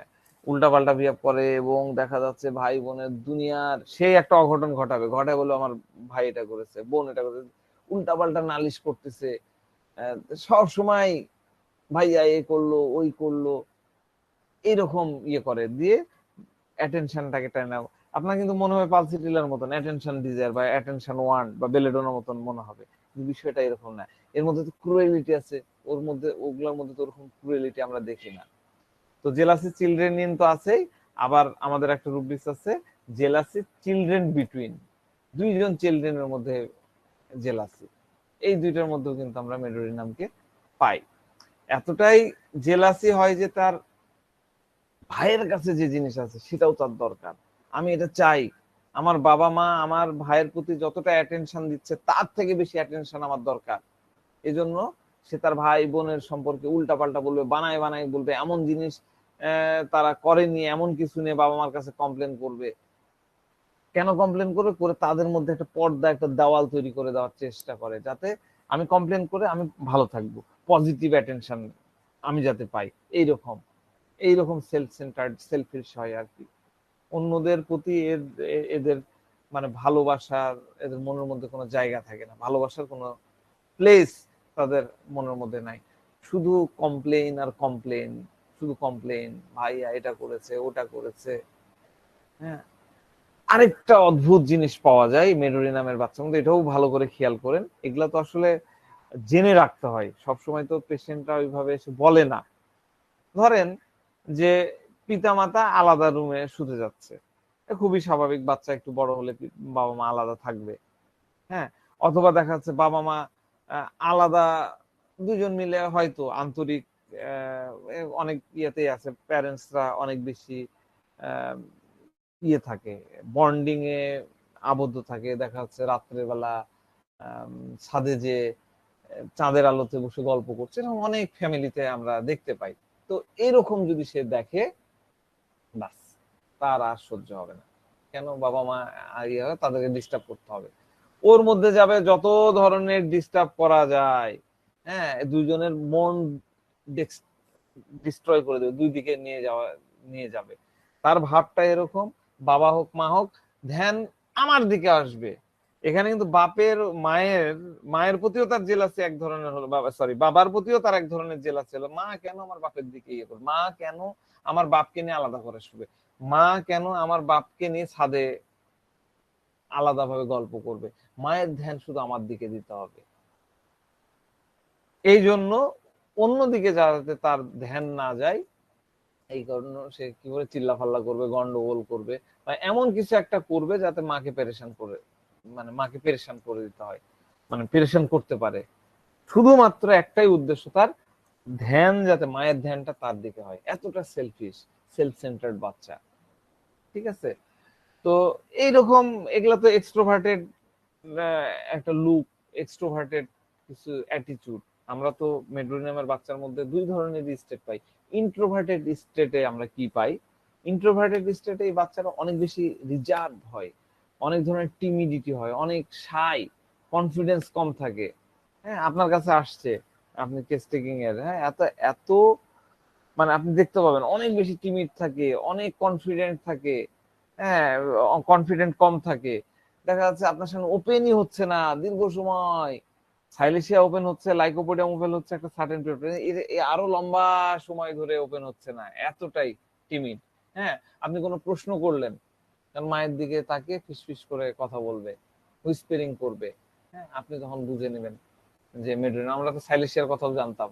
উল্টাপাল্টা বিহেভ করে এবং দেখা যাচ্ছে ভাই বোনের দুনিয়ার সেই একটা অঘটন ঘটাবে, ঘটে বলে আমার ভাই এটা করেছে, বোন এটা করেছে, উল্টাপাল্টা নালিশ করতেছে, সব সময় ভাইয়া এ করলো ওই করলো, এইরকম ইয়ে করে দিয়ে অ্যাটেনশনটাকে টানে। আপনার কিন্তু মনে হবে পালসিটিলার মতন অ্যাটেনশন ডিজায়ার বা অ্যাটেনশন ওয়ান বা বেলেডোনার মতন মনে হবে, কিন্তু বিষয়টা এরকম না। এর মধ্যে তো ক্রুয়েলিটি আছে, ওর মধ্যে ওগুলোর মধ্যে তো ওরকম ক্রুয়েলিটি আমরা দেখি না। তো জেলাসি চিলড্রেন ইন তো আছেই, আবার আমাদের একটা রুব্রিক্স আছে জেলাসি চিলড্রেন বিটুইন, দুইজন চিলড্রেনের মধ্যে জেলাসি, এই দুইটার মধ্যেও কিন্তু আমরা মেডোরিনামকে পাই। এতটাই জেলাসি হয় যে তার ভাইয়ের কাছে যে জিনিস আছে সেটাও তার দরকার। আমি এটা চাই আমার বাবা মা আমার ভাইয়ের প্রতি যতটা অ্যাটেনশন দিচ্ছে তার থেকে বেশি অ্যাটেনশন আমার দরকার। এজন্য সে তার ভাই বোনের সম্পর্কে উল্টাপাল্টা বলবে, বানায় বানায় বলবে, এমন জিনিস তারা করেনি এমন কিছু নিয়ে বাবা মার কাছে কমপ্লেন করবে। কেন কমপ্লেন করবে? করে তাদের মধ্যে একটা পর্দা, একটা দেওয়াল তৈরি করে দেওয়ার চেষ্টা করে, যাতে আমি কমপ্লেন করে আমি ভালো থাকবো, পজিটিভ অ্যাটেনশন আমি যাতে পাই। এইরকম এইরকম সেলফ সেন্টার্ড সেলফিশ হয় আর কি। অন্যদের প্রতি এদের মানে ভালোবাসার, এদের মনের মধ্যে কোনো জায়গা থাকে না, ভালোবাসার কোনো প্লেস তাদের মনের মধ্যে নাই। শুধু কমপ্লেন আর কমপ্লেন, শুধু কমপ্লেন, ভাইয়া এটা করেছে ওটা করেছে। হ্যাঁ, আরেকটা অদ্ভুত জিনিস পাওয়া যায় মেডোরি নামের বাচ্চার মধ্যে, এটাও ভালো করে খেয়াল করেন, এগুলা তো আসলে জেনে রাখতে হয়, সবসময় তো পেশেন্টরা ওইভাবে এসে বলে না। ধরেন যে পিতামাতা আলাদা রুমে শুতে যাচ্ছে, খুবই স্বাভাবিক, বাচ্চা একটু বড় হলে বাবা মা আলাদা থাকবে। হ্যাঁ, অথবা দেখা যাচ্ছে বাবা মা আলাদা, দুজন মিলে হয়তো আন্তরিক অনেক ইয়েতেই আছে, প্যারেন্টসরা অনেক বেশি ইয়ে থাকে, বন্ডিং এ আবদ্ধ থাকে। দেখা যাচ্ছে রাত্রের বেলা ছাদে যে চাঁদের আলোতে বসে গল্প করছে, এরকম অনেক ফ্যামিলিতে আমরা দেখতে পাই। তো এরকম যদি সে দেখে, বাস, তার আর সহ্য হবে না। কেন? বাবা মা ইয়ে হবে, তাদেরকে ডিস্টার্ব করতে হবে, ওর মধ্যে যাবে যত ধরনের ডিস্টার্ব করা যায়। হ্যাঁ, দুইজনের মন ডিস্ট্রয় করে দেবে, দুই দিকে নিয়ে যাবে। তার ভাবটা এরকম, বাবা হোক মা হোক, ধ্যান আমার দিকে আসবে। এখানে কিন্তু বাপের মায়ের মায়ের প্রতিও তার জেলাসি এক ধরনের হলো, বাবা সরি বাবার প্রতিও তার এক ধরনের জেলাসি হলো, মা কেন আমার বাপের দিকে ইয়ে করবে, মা কেন আমার বাপকে নিয়ে আলাদা করে শুবে, মা কেন আমার বাপকে নিয়ে ছাদে আলাদাভাবে গল্প করবে, মায়ের ধ্যান শুধু আমার দিকে দিতে হবে। এই জন্য অন্যদিকে যাতে তার ধ্যান না যায়, এই কারণে সে কি করে চিল্লাফাল্লা করবে, গন্ডগোল করবে, বা এমন কিছু একটা করবে যাতে মাকে পেরেশান করে, মানে মাকে পেরেশান করে দিতে হয়, মানে পেরেশান করতে পারে। শুধুমাত্র একটাই উদ্দেশ্য তার, ধ্যান যাতে মায়ের ধ্যানটা তার দিকে হয়। এতটা সেলফিশ, সেলফ সেন্টার্ড বাচ্চা। ঠিক আছে? তো এইরকম, এগুলা তো এক্সট্রোভার্টেড একটা লুক, এক্সট্রোভার্টেড কিছু অ্যাটিটিউড। আমরা তো মেডোরিনামের বাচ্চার মধ্যে দুই ধরনের স্টেট পাই। ইন্ট্রোভার্টেড স্টেটে আমরা কি পাই? ইন্ট্রোভার্টেড স্টেটে এই বাচ্চারা অনেক বেশি রিজার্ভ হয়, অনেক ধরনের টিমিডিটি হয়, অনেক শাই, কনফিডেন্স কম থাকে। হ্যাঁ, আপনার কাছে আসছে, আপনি কেস টেকিং এর, হ্যাঁ, এত এত মানে আপনি দেখতে পাবেন অনেক বেশি টিমিড থাকে, অনেক কনফিডেন্ট থাকে। হ্যাঁ, কনফিডেন্ট কম থাকে। দেখা যাচ্ছে আপনার সামনে ওপেনই হচ্ছে না দীর্ঘ সময়, সাইলেশিয়া ওপেন হচ্ছে, লাইকোপোডিয়াম ওপেন হচ্ছে একটা সার্টেন পিরিয়ড, আরো লম্বা সময় ধরে ওপেন হচ্ছে না, এতটাই টিমিড। হ্যাঁ, আপনি কোনো প্রশ্ন করলেন, কারণ মায়ের দিকে তাকিয়ে ফিসফিস করে কথা বলবে, হুইসপারিং করবে। হ্যাঁ, আপনি তখন বুঝে নেবেন যে মেড্রিন। আমরা তো সাইলেশিয়ার কথাও জানতাম,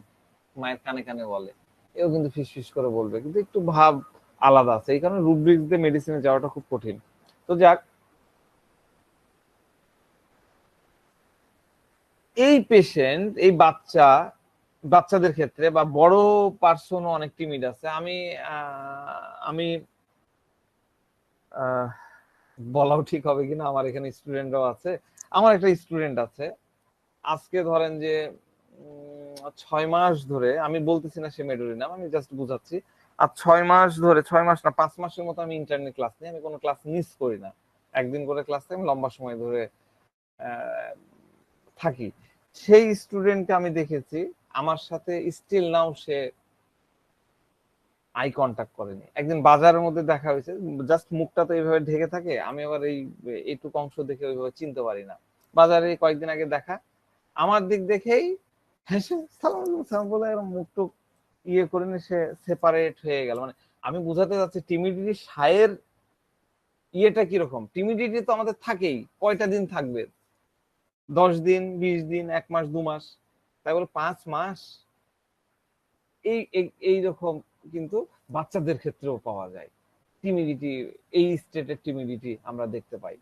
মায়ের কানে কানে বলে, এও কিন্তু ফিসফিস করে বলবে, কিন্তু একটু ভাব আলাদা আছে। এই কারণে রুব্রিক্স দিয়ে মেডিসিনে যাওয়াটা খুব কঠিন। তো যাক, এই পেশেন্ট, এই বাচ্চাদের ক্ষেত্রে বা বড় পার্সনও অনেক টিমিড আছে। আমি বলাও ঠিক হবে কিনা, আমার এখানে স্টুডেন্টরাও আছে। আমার একটা স্টুডেন্ট আছে, আজকে ধরেন যে 6 মাস ধরে, আমি বলতেছি না সে মেডোরি নাম, আমি জাস্ট বুঝাচ্ছি। আর 6 মাস ধরে, 6 মাস না 5 মাসের মতো আমি ইন্টারনেট ক্লাস নিই, আমি কোনো ক্লাস মিস করি না, একদিন করে ক্লাস আমি লম্বা সময় ধরে থাকি। সেই স্টুডেন্টকে আমি দেখেছি আমার সাথে স্টিল নাও সে আই কন্টাক্ট করেনি। একদিন বাজারের মধ্যে দেখা হয়েছে, জাস্ট মুখটা তো এইভাবে ঢেকে থাকে, আমি আবার এইটুকু অংশ দেখে ওইভাবে চিনতে পারি না। বাজারে কয়েকদিন আগে দেখা, আমার দিক দেখেই হেসে সালাম আলাইকুম সালাম বলে এরকম মুখ টুক ইয়ে করে নিয়ে সে সেপারেট হয়ে গেল। মানে আমি বুঝাতে যাচ্ছি টিমিডিটি সায়ের ইয়েটা কিরকম। টিমিডিটি তো আমাদের থাকেই, কয়টা দিন থাকবে? 10 দিন, 20 দিন, 1 মাস, 2 মাস, তাই বলে 5 মাস। এইরকম কিন্তু বাচ্চাদের ক্ষেত্রেও পাওয়া যায় টিমিডিটি। এই স্টেটের টিমিডিটি আমরা দেখতে পাই।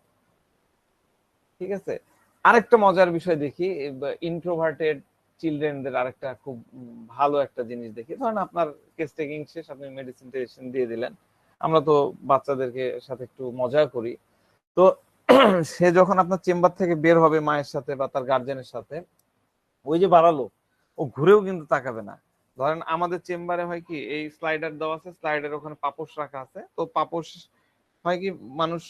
ঠিক আছে, আরেকটা মজার বিষয় দেখি ইন্ট্রোভার্টেড চিলড্রেনদের, আরেকটা খুব ভালো একটা জিনিস দেখি। ধরেন আপনার কেস টেকিং শেষ, আপনি মেডিসিন টেডিসিন দিয়ে দিলেন, আমরা তো বাচ্চাদেরকে সাথে একটু মজা করি। তো সে যখন আপনার চেম্বার থেকে বের হবে মায়ের সাথে বা তার গার্জেনের সাথে, ওই যে বাড়ালো, ও ঘুরেও কিন্তু তাকাবে না। ধরেন আমাদের চেম্বারে হয় কি, এই স্লাইডার দেওয়া আছে, স্লাইডার ওখানে পাপোশ রাখা আছে, তো পাপোশ হয় কি মানুষ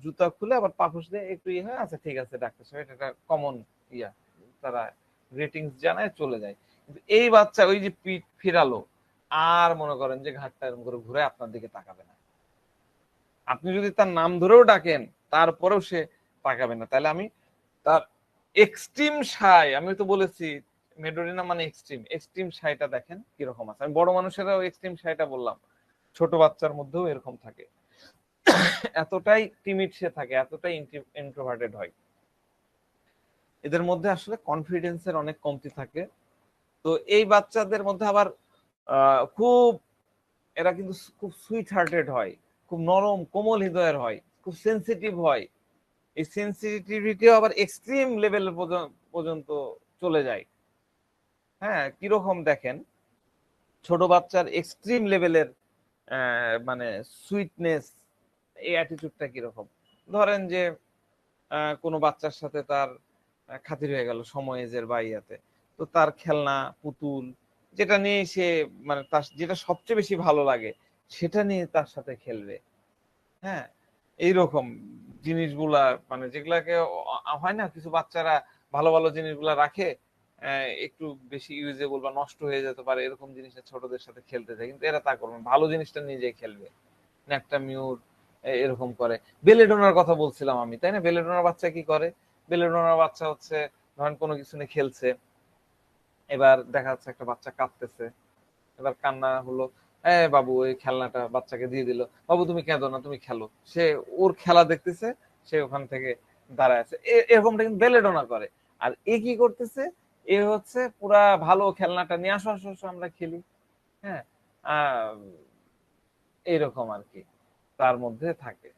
জুতা খুলে আবার পাপোশ দিয়ে একটু ইয়ে হয়, আচ্ছা ঠিক আছে ডাক্তার সাহেব, এটা একটা কমন ইয়া, তারা রেটিংস জানায় চলে যায়। কিন্তু এই বাচ্চা ওই যে পিঠ ফিরালো, আর মনে করেন যে ঘাটটা এরকম করে ঘুরে আপনার দিকে তাকাবে না। আপনি যদি তার নাম ধরেও ডাকেন তারপরেও সে তাকাবে না। তাহলে আমি তার এক্সট্রিম সাই, আমি তো বলেছি মেডোরিনা মানে এক্সট্রিম, এক্সট্রিম সাইটা দেখেন কিরকম আছে। আমি বড় মানুষেরাও এক্সট্রিম সাইটা বললাম, ছোট বাচ্চার মধ্যেও এরকম থাকে। এতটাই টিমিড সে থাকে, এতটাই ইন্ট্রোভার্টেড হয়। এদের মধ্যে আসলে কনফিডেন্সের অনেক কমতি থাকে। তো এই বাচ্চাদের মধ্যে আবার খুব, এরা কিন্তু খুব সুইট হার্টেড হয়, খুব নরম কোমল হৃদয়ের হয়, খুব সেন্সিটিভ হয়। এই সেন্সিটিভিটিও আবার এক্সট্রিম লেভেল পর্যন্ত চলে যায়। হ্যাঁ, কিরকম দেখেন, ছোট বাচ্চার এক্সট্রিম লেভেলের মানে সুইটনেস, এই অ্যাটিটিউডটা কিরকম। ধরেন যে কোনো বাচ্চার সাথে তার খাতির হয়ে গেল সময় এজের বা ইয়াতে, তো তার খেলনা পুতুল যেটা নিয়ে সে, মানে তার যেটা সবচেয়ে বেশি ভালো লাগে সেটা নিয়ে তার সাথে খেলবে। হ্যাঁ, এইরকম জিনিসগুলা, মানে যেগুলাকে হয় না, কিছু বাচ্চারা ভালো ভালো জিনিসগুলা রাখে, একটু বেশি ইউজেবল বা নষ্ট হয়ে যেতে পারে এরকম জিনিসটা ছোটদের সাথে খেলতে চায়, কিন্তু এরা তা করবে না, ভালো জিনিসটা নিজে খেলবে। একটা মিউর এরকম করে। বেলেডোনার কথা বলছিলাম আমি, তাই না? বেলেডোনার বাচ্চা কি করে? বেলেডোনার বাচ্চা হচ্ছে, ধরেন কোনো কিছু নিয়ে খেলছে, এবার দেখা যাচ্ছে একটা বাচ্চা কাঁদতেছে, এবার কান্না হলো, বাবু ওই খেলনাটা বাচ্চাকে দিয়ে দিল, বাবু তুমি কেঁদো না, তুমি খেলো। সে ওর খেলা দেখতেছে, সে ওখান থেকে দাঁড়ায় আছে, এরকমটা কিন্তু বেলেডোনা করে। আর এ কি করতেছে, এ হচ্ছে পুরা ভালো খেলনাটা নিয়ে আসো আসো আসো, আমরা খেলি। হ্যাঁ, আহ এইরকম আর কি তার মধ্যে থাকে।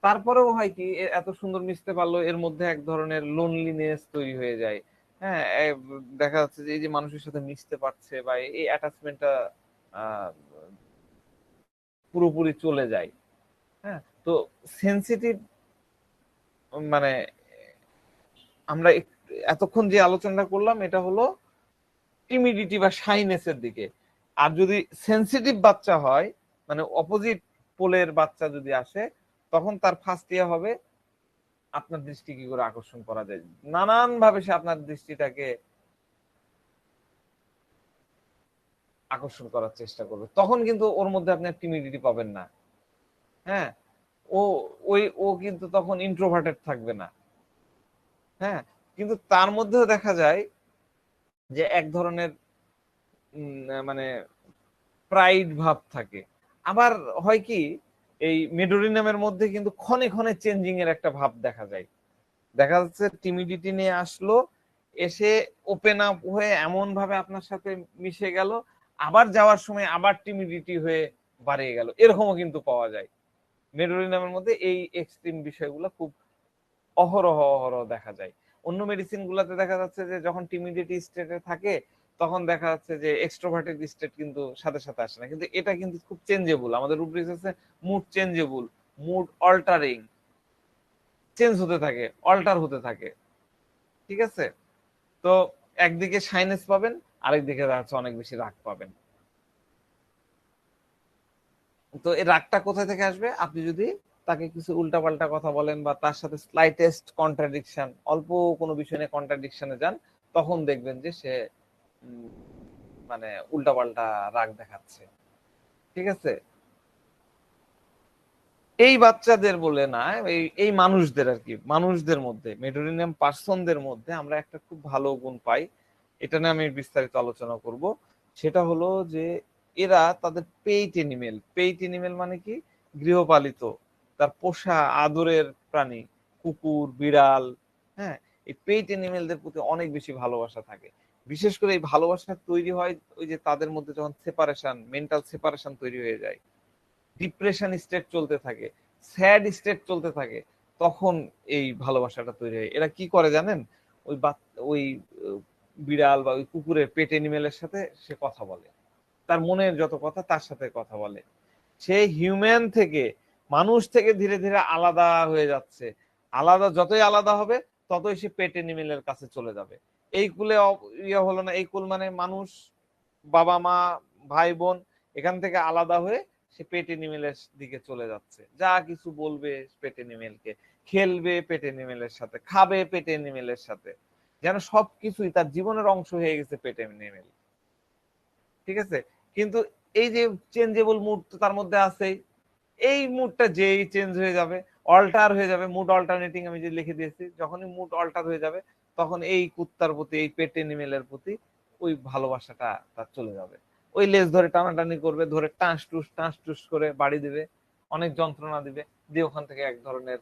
তারপরেও হয় কি, এত সুন্দর মিশতে পারলো, এর মধ্যে এক ধরনের লোনলিনেস তৈরি হয়ে যায়। হ্যাঁ, দেখা যাচ্ছে যে এই যে মানুষের সাথে মিশতে পারছে বা এই অ্যাটাচমেন্টটা পুরোপুরি চলে যায়। হ্যাঁ, তো সেন্সিটিভ, মানে আমরা এতক্ষণ যে আলোচনা করলাম এটা হলো টিমিডিটি বা শাইনেসের দিকে। আর যদি সেন্সিটিভ বাচ্চা হয়, মানে অপোজিট পোলের বাচ্চা যদি আসে, তখন তার ফার্স্ট ইয়ে হবে আপনার দৃষ্টি কি করে আকর্ষণ করা যায়, নানান ভাবে সে আপনার দৃষ্টিটাকে আকর্ষণ করার চেষ্টা করবে। তখন কিন্তু ওর মধ্যে আপনি টিমিডিটি পাবেন না। হ্যাঁ, ও ও কিন্তু তখন ইন্ট্রোভার্টেড থাকবে না। হ্যাঁ, কিন্তু তার মধ্যেও দেখা যায় যে এক ধরনের মানে প্রাইড ভাব থাকে। আবার হয় কি, এই মেডোরিনামের মধ্যে কিন্তু ক্ষণে ক্ষণে চেঞ্জিং এর একটা ভাব দেখা যায়। দেখা যাচ্ছে টিমিডিটি নিয়ে আসলো, এসে ওপেন আপ হয়ে এমন ভাবে আপনার সাথে মিশে গেল, আবার যাওয়ার সময় আবার টিমিডিটি হয়ে বাড়িয়ে গেল, এরকমও কিন্তু পাওয়া যায়। মেডোরিনামের মধ্যে এই এক্সট্রিম বিষয়গুলো খুব অহরহ অহরহ দেখা যায়। অন্য মেডিসিন গুলাতে দেখা যাচ্ছে যে যখন টিমিডিটি স্টেটে থাকে তখন দেখা যাচ্ছে যে এক্সট্রোভার্টেড স্টেট কিন্তু সাথে সাথে আসে না, কিন্তু এটা কিন্তু খুব চেঞ্জেবল। আমাদের রুব্রিক্স আছে mood changeable, mood altering, change হতে থাকে, অল্টার হতে থাকে। ঠিক আছে, তো একদিকে শাইনেস পাবেন, আরেকদিকে হচ্ছে অনেক বেশি রাগ পাবেন। তো এই রাগটা কোথায় থেকে আসবে? আপনি যদি তাকে কিছু উল্টাপাল্টা কথা বলেন বা তার সাথে স্লাইটেস্ট কন্ট্রাডিকশন, অল্প কোনো বিষয় নিয়ে কন্ট্রাডিকশনে যান, তখন দেখবেন যে সে উম, মানে উল্টাপাল্টা রাগ দেখাচ্ছে। ঠিক আছে, এই বাচ্চাদের বলে না, এই মানুষদের আর কি, মানুষদের মধ্যে মেডোরিনিয়াম পার্সনদের মধ্যে আমরা একটা খুব ভালো গুণ পাই, এটা নিয়ে আমি বিস্তারিত আলোচনা করব। সেটা হলো যে এরা তাদের পেইট এনিমেল মানে কি, গৃহপালিত, তার পোষা আদরের প্রাণী, কুকুর বিড়াল, হ্যাঁ, এই পেইট এনিমেলদের প্রতি অনেক বেশি ভালোবাসা থাকে। বিশেষ করে এই ভালোবাসা তৈরি হয় ওই যে তাদের মধ্যে যখন মেন্টাল সেপারেশন তৈরি হয়ে যায়, ডিপ্রেশন স্টেট চলতে থাকে, স্যাড স্টেট চলতে থাকে, তখন এই ভালোবাসাটা তৈরি হয়। এরা কি করে জানেন, ওই ওই বিড়াল বা ওই কুকুরের পেট এনিমেলের সাথে সে কথা বলে, তার মনের যত কথা তার সাথে কথা বলে। সে হিউম্যান থেকে, মানুষ থেকে ধীরে ধীরে আলাদা হয়ে যাচ্ছে। যতই আলাদা হবে ততই সে পেট এনিমেলের কাছে চলে যাবে। এই কুলে ইয়ে হলো না, এই কুল মানে মানুষ, বাবা মা, ভাই বোন, এখান থেকে আলাদা হয়ে সে পেট এনিমেলের দিকে চলে যাচ্ছে। যা কিছু বলবে পেট এনিমেলকে, খেলবে পেট এনিমেলের সাথে, খাবে পেট এনিমেলের সাথে, যেন সবকিছুই তার জীবনের অংশ হয়ে গেছে পেট এনিমেল। ঠিক আছে, কিন্তু এই যে চেঞ্জেবল মুড তো তার মধ্যে আছেই, এই মুডটা যেই চেঞ্জ হয়ে যাবে, অল্টার হয়ে যাবে, মুড অল্টারনেটিং আমি যে লিখে দিয়েছি, যখনই মুড অল্টার হয়ে যাবে তখন এই কুত্তার প্রতি, এই পেট এনিমেলের প্রতি ওই ভালোবাসাটা তার চলে যাবে। ওই লেজ ধরে টানাটানি করবে, ধরে টাঁস টুস করে বাড়ি দিবে, অনেক যন্ত্রণা দিবে, দিয়ে ওখান থেকে এক ধরনের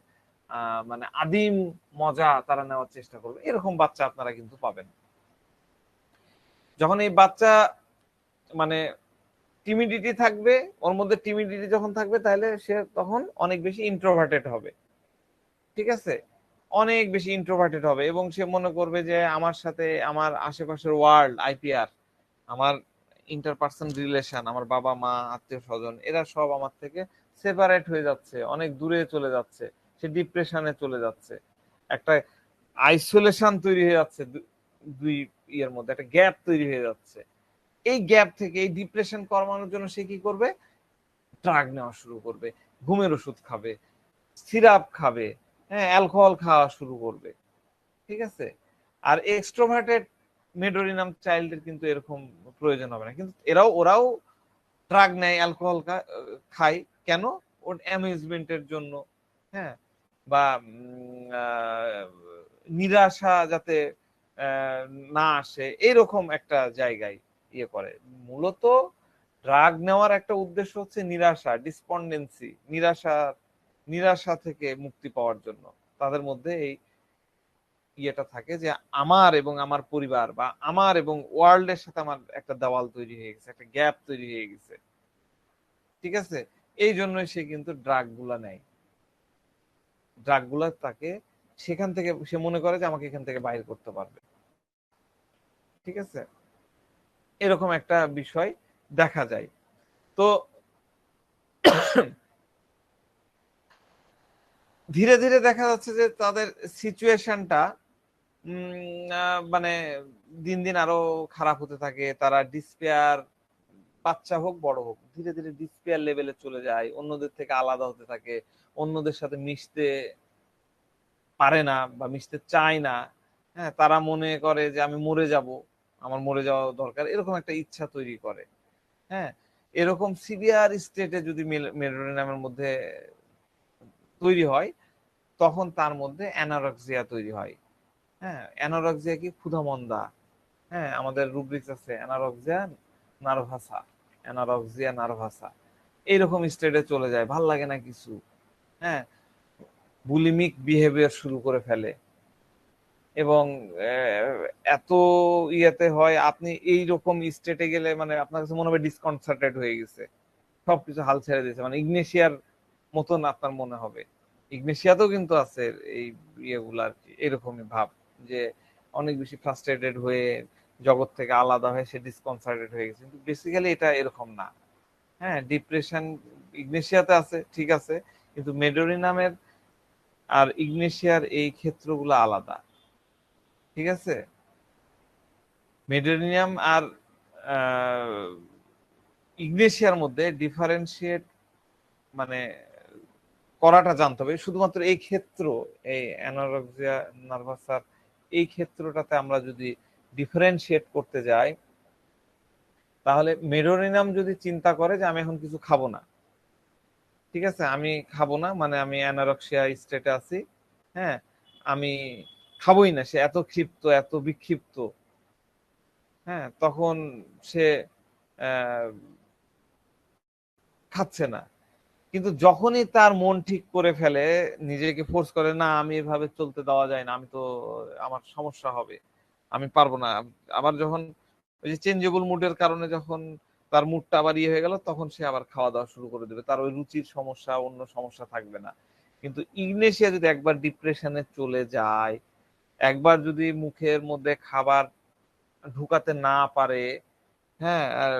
মানে আদিম মজা তারা নেওয়ার চেষ্টা করবে। এরকম বাচ্চা আপনারা কিন্তু পাবেন। যখন এই বাচ্চা মানে টিমিডিটি থাকবে, ওর মধ্যে টিমিডিটি যখন থাকবে তাহলে সে তখন অনেক বেশি ইন্ট্রোভার্টেড হবে। ঠিক আছে, অনেক বেশি ইন্ট্রোভার্টেড হবে এবং সে মনে করবে যে আমার সাথে আমার আশেপাশের ওয়ার্ল্ড, আইপিআর, আমার ইন্টারপার্সন রিলেশন, আমার বাবা মা আত্মীয় স্বজন, এরা সব আমার থেকে সেপারেট হয়ে যাচ্ছে, অনেক দূরে চলে যাচ্ছে, সে ডিপ্রেশনে চলে যাচ্ছে, একটা আইসোলেশন তৈরি হয়ে যাচ্ছে, দুই ইয়ের মধ্যে একটা গ্যাপ তৈরি হয়ে যাচ্ছে। এই গ্যাপ থেকে এই ডিপ্রেশন কমানোর জন্য সে কি করবে, ড্রাগ নেওয়া শুরু করবে, ঘুমের ওষুধ খাবে, সিরাপ খাবে, হ্যাঁ, অ্যালকোহল খাওয়া শুরু করবে। ঠিক আছে, আর এক্সট্রোভার্টেড মেডোরিনাম চাইল্ডের কিন্তু এরকম প্রয়োজন হবে না, কিন্তু ওরাও ড্রাগ নেয়, অ্যালকোহল খায়, কেন, ওর অ্যামিউজমেন্টের জন্য, হ্যাঁ, বা নিরাশা যাতে না আসে এরকম একটা জায়গায় ইয়ে করে। মূলত ড্রাগ নেওয়ার একটা উদ্দেশ্য হচ্ছে নিরাশা, ডিসপন্ডেন্সি, নিরাশা থেকে মুক্তি পাওয়ার জন্য তাদের মধ্যে এই ইয়েটা থাকে যে আমার এবং আমার পরিবার বা আমার এবং ওয়ার্ল্ডের সাথে আমার একটা দেওয়াল তৈরি হয়ে গেছে, একটা গ্যাপ তৈরি হয়ে গেছে। ঠিক আছে, এই জন্যই সে কিন্তু ড্রাগ গুলা নেয়। ড্রাগ গুলা তাকে সেখান থেকে, সে মনে করে যে আমাকে এখান থেকে বাইর করতে পারবে। ঠিক আছে, এরকম একটা বিষয় দেখা যায়। তো ধীরে ধীরে দেখা যাচ্ছে যে তাদের সিচুয়েশনটা মানে দিন দিন আরো খারাপ হতে থাকে। তারা ডিসপেয়ার, বাচ্চা হোক বড় হোক, ধীরে ধীরে ডিসপেয়ার লেভেলে চলে যায়, অন্যদের থেকে আলাদা হতে থাকে, অন্যদের সাথে মিশতে পারে না বা মিশতে চায় না। হ্যাঁ, তারা মনে করে যে আমি মরে যাব, আমার মরে যাওয়া দরকার, এরকম একটা ইচ্ছা তৈরি করে। হ্যাঁ, এরকম সিভিয়ার স্টেটে যদি মেডোরিনামের মধ্যে তৈরি হয়, তখন তার মধ্যে অ্যানোরেক্সিয়া তৈরি হয়। হ্যাঁ, অ্যানোরেক্সিয়া কি, ক্ষুধামন্দা। হ্যাঁ, আমাদের রুব্রিক্স আছে অ্যানোরেক্সিয়া নার্ভাসা, অ্যানোরেক্সিয়া নার্ভাসা, এইরকম স্টেটে চলে যায়, ভাল লাগে না কিছু। হ্যাঁ, বুলিমিক বিহেভিয়ার শুরু করে ফেলে এবং এত ইয়েতে হয়, আপনি এই রকম স্টেটে গেলে মানে আপনার কাছে মনে হবে ডিসকনসার্টেড হয়ে গেছে, সবকিছু হাল ছেড়ে দিয়েছে, মানে ইগনেশিয়ার মতন আপনার মনে হবে। ইগনেশিয়াতেও কিন্তু আছে এই ইয়েগুলো আর কি, এরকমই ভাব যে অনেক বেশি ফ্রাস্ট্রেটেড হয়ে জগৎ থেকে আলাদা হয়ে সে ডিসকনসার্টেড হয়ে গেছে, কিন্তু বেসিক্যালি এটা এরকম না। হ্যাঁ, ডিপ্রেশন ইগনেশিয়াতে আছে ঠিক আছে, কিন্তু মেডোরিনামের আর ইগনেশিয়ার এই ক্ষেত্রগুলো আলাদা। ঠিক আছে, মেডোরিনিয়াম আর ইগনেশিয়ার মধ্যে ডিফারেন্সিয়েট মানে করাটা জানতে হবে। শুধুমাত্র এই ক্ষেত্র, এই অ্যানোরেক্সিয়া নার্ভাসার এই ক্ষেত্রটাতে আমরা যদি ডিফারেন্সিয়েট করতে যাই, তাহলে মেডোরিনাম যদি চিন্তা করে যে আমি এখন কিছু খাবো না, ঠিক আছে, আমি খাবো না, মানে আমি অ্যানারক্সিয়া স্টেটে আছি, হ্যাঁ, আমি খাবোই না, সে এত ক্ষিপ্ত, এত বিক্ষিপ্ত, হ্যাঁ, তখন সে আহ, খাচ্ছে না। কিন্তু যখনই তার মন ঠিক করে ফেলে, নিজেকে ফোর্স করে, না আমি এভাবে চলতে দেওয়া যায় না, আমি তো, আমার সমস্যা হবে, আমি পারবো না, আবার যখন ওই যে চেঞ্জেবল মুডের কারণে যখন তার মুডটা আবার ইয়ে হয়ে গেল, তখন সে আবার খাওয়া দাওয়া শুরু করে দেবে, তার ওই রুচির সমস্যা, অন্য সমস্যা থাকবে না। কিন্তু ইগনেশিয়া যদি একবার ডিপ্রেশনে চলে যায়, একবার যদি মুখের মধ্যে খাবার ঢুকাতে না পারে, হ্যাঁ, আর